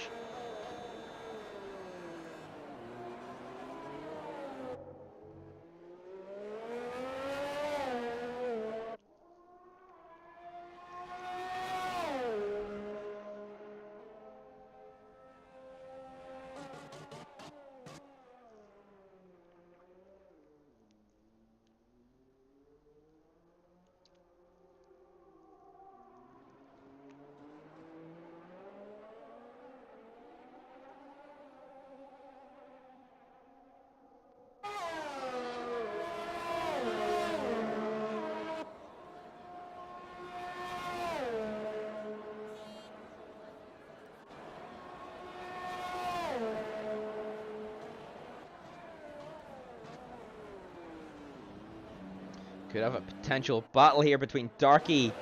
[SPEAKER 1] Could have a potential battle here between Darky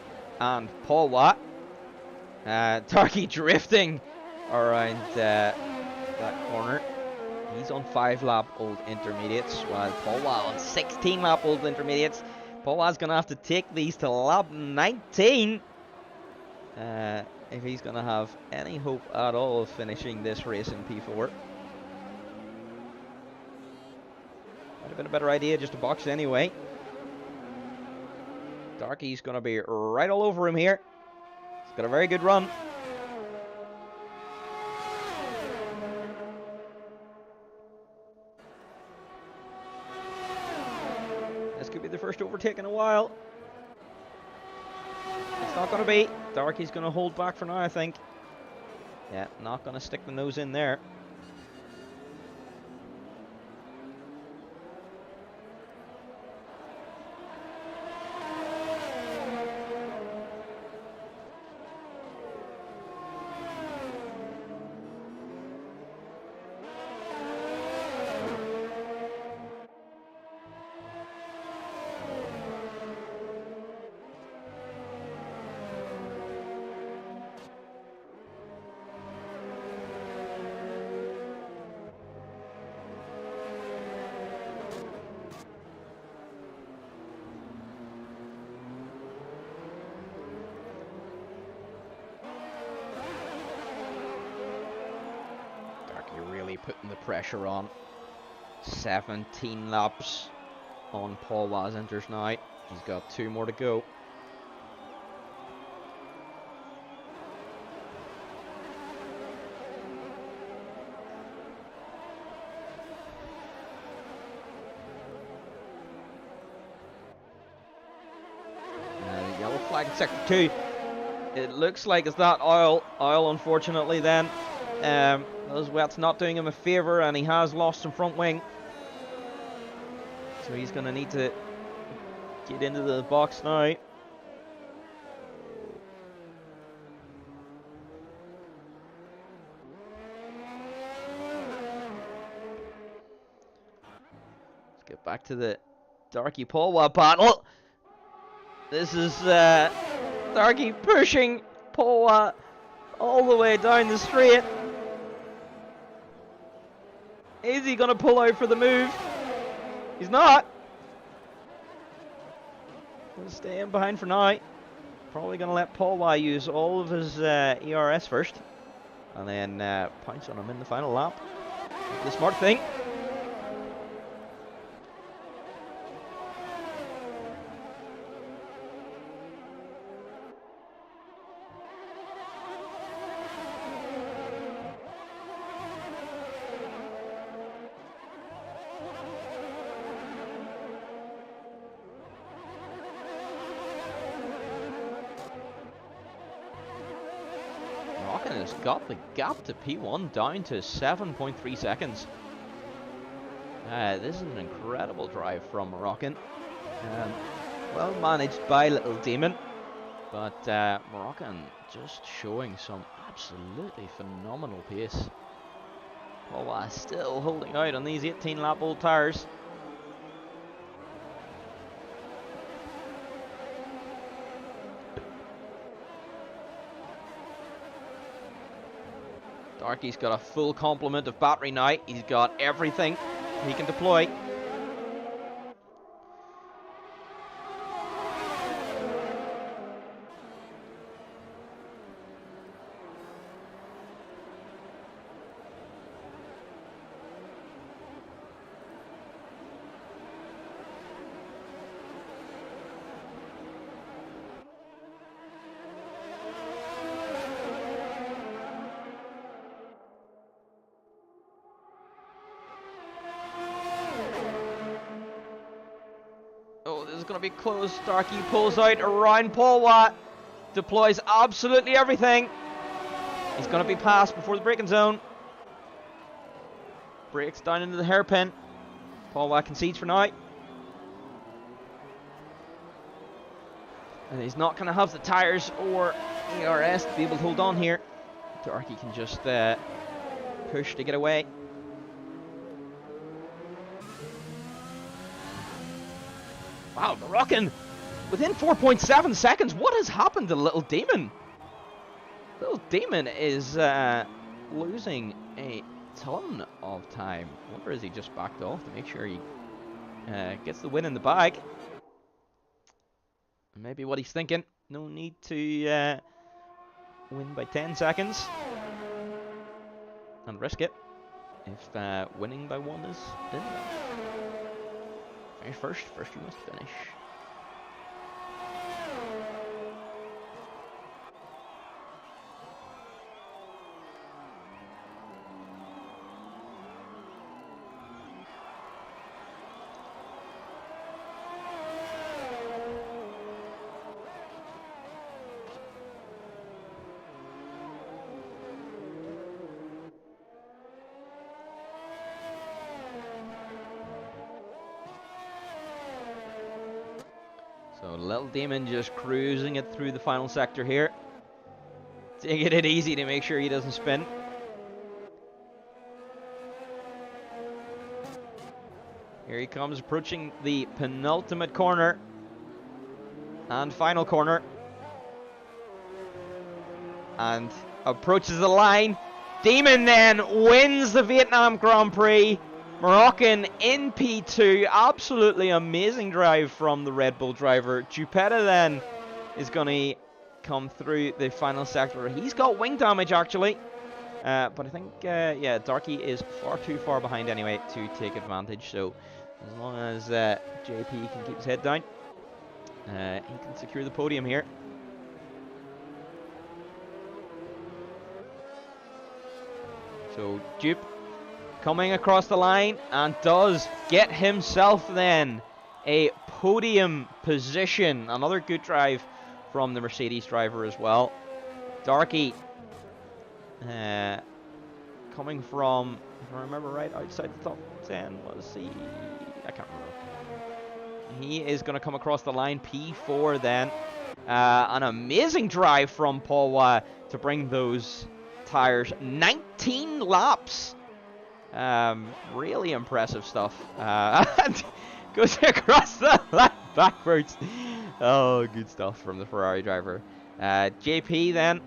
[SPEAKER 1] and Paul Watt. Darky drifting around that corner. He's on 5-lap old intermediates, while Paul Watt on 16-lap old intermediates. Paul Watt's going to have to take these to lap 19. if he's going to have any hope at all of finishing this race in P4. Might have been a better idea just to box anyway. Darky's going to be right all over him here. He's got a very good run. This could be the first overtake in a while. It's not going to be. Darky's going to hold back for now, I think. Yeah, not going to stick the nose in there. Really putting the pressure on. 17 laps on Paul Wazenter's now. He's got 2 more to go. Yellow flag in sector 2. It looks like it's that oil. Oil, unfortunately, then. Those wets not doing him a favour, and he has lost some front wing. So he's going to need to get into the box now. Let's get back to the Darky Polwa battle. This is Darky pushing Polwa all the way down the straight. Is he going to pull out for the move? He's not. Going to stay in behind for now. Probably going to let Paul Y use all of his ERS first. And then pounce on him in the final lap. The smart thing. Has got the gap to P1 down to 7.3 seconds. This is an incredible drive from Moroccan. Well managed by Little Demon, but Moroccan just showing some absolutely phenomenal pace. Paul still holding out on these 18-lap old tyres. Darky's got a full complement of battery now. He's got everything he can deploy. Is going to be close. Darky pulls out around Paul Watt, deploys absolutely everything. He's going to be passed before the braking zone. Brakes down into the hairpin. Paul Watt concedes for now. And he's not going to have the tyres or ERS to be able to hold on here. Darky can just push to get away. Wow, Moroccan within 4.7 seconds. What has happened to Little Demon? Little Demon is losing a ton of time. I wonder is he just backed off to make sure he gets the win in the bag. Maybe what he's thinking. No need to win by 10 seconds and risk it if winning by 1 is in. Finish first. First you must finish. So Little Demon just cruising it through the final sector here. Taking it easy to make sure he doesn't spin. Here he comes, approaching the penultimate corner. And final corner. And approaches the line. Demon then wins the Vietnam Grand Prix. Moroccan in P2, absolutely amazing drive from the Red Bull driver. Jupetta then is going to come through the final sector. He's got wing damage actually, but I think, yeah, Darky is far too far behind anyway to take advantage. So as long as JP can keep his head down, he can secure the podium here. So Dupe coming across the line and does get himself then a podium position. Another good drive from the Mercedes driver as well. Darky coming from, if I remember right, outside the top 10. Was he? I can't remember. He is going to come across the line, P4 then. An amazing drive from Paul to bring those tires 19 laps. Really impressive stuff. And goes across the line backwards. Oh, good stuff from the Ferrari driver. JP then.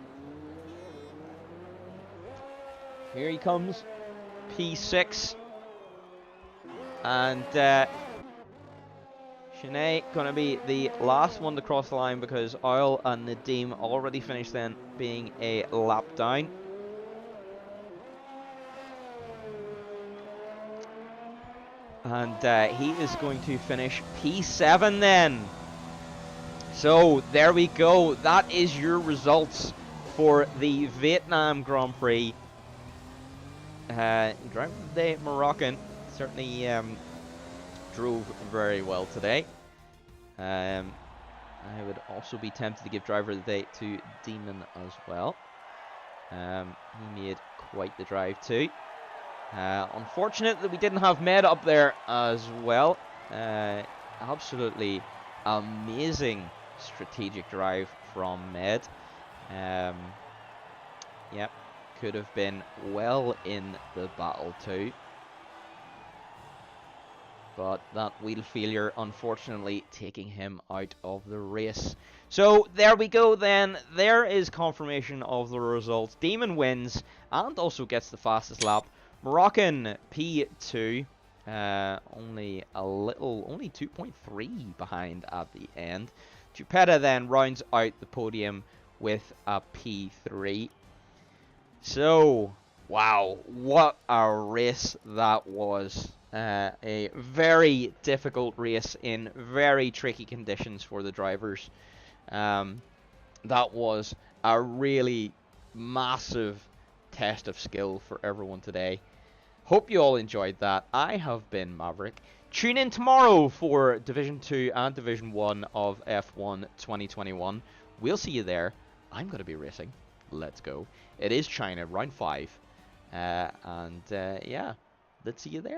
[SPEAKER 1] Here he comes. P6. And Shanae gonna be the last one to cross the line because Oil and Nadim already finished then being a lap down. And he is going to finish P7 then. So there we go. That is your results for the Vietnam Grand Prix. Driver of the day, Moroccan, certainly drove very well today. I would also be tempted to give driver of the day to Demon as well. He made quite the drive too. Unfortunate that we didn't have Med up there as well. Absolutely amazing strategic drive from Med. Yep, could have been well in the battle too. But that wheel failure unfortunately taking him out of the race. So there we go then. There is confirmation of the results. Demon wins and also gets the fastest lap. Moroccan P2, only 2.3 behind at the end. Jupetta then rounds out the podium with a P3. So, wow, what a race that was. A very difficult race in very tricky conditions for the drivers. That was a really massive test of skill for everyone today. Hope you all enjoyed that. I have been Maverick. Tune in tomorrow for Division 2 and Division 1 of F1 2021. We'll see you there. I'm going to be racing. Let's go. It is China, round 5. Yeah, let's see you there.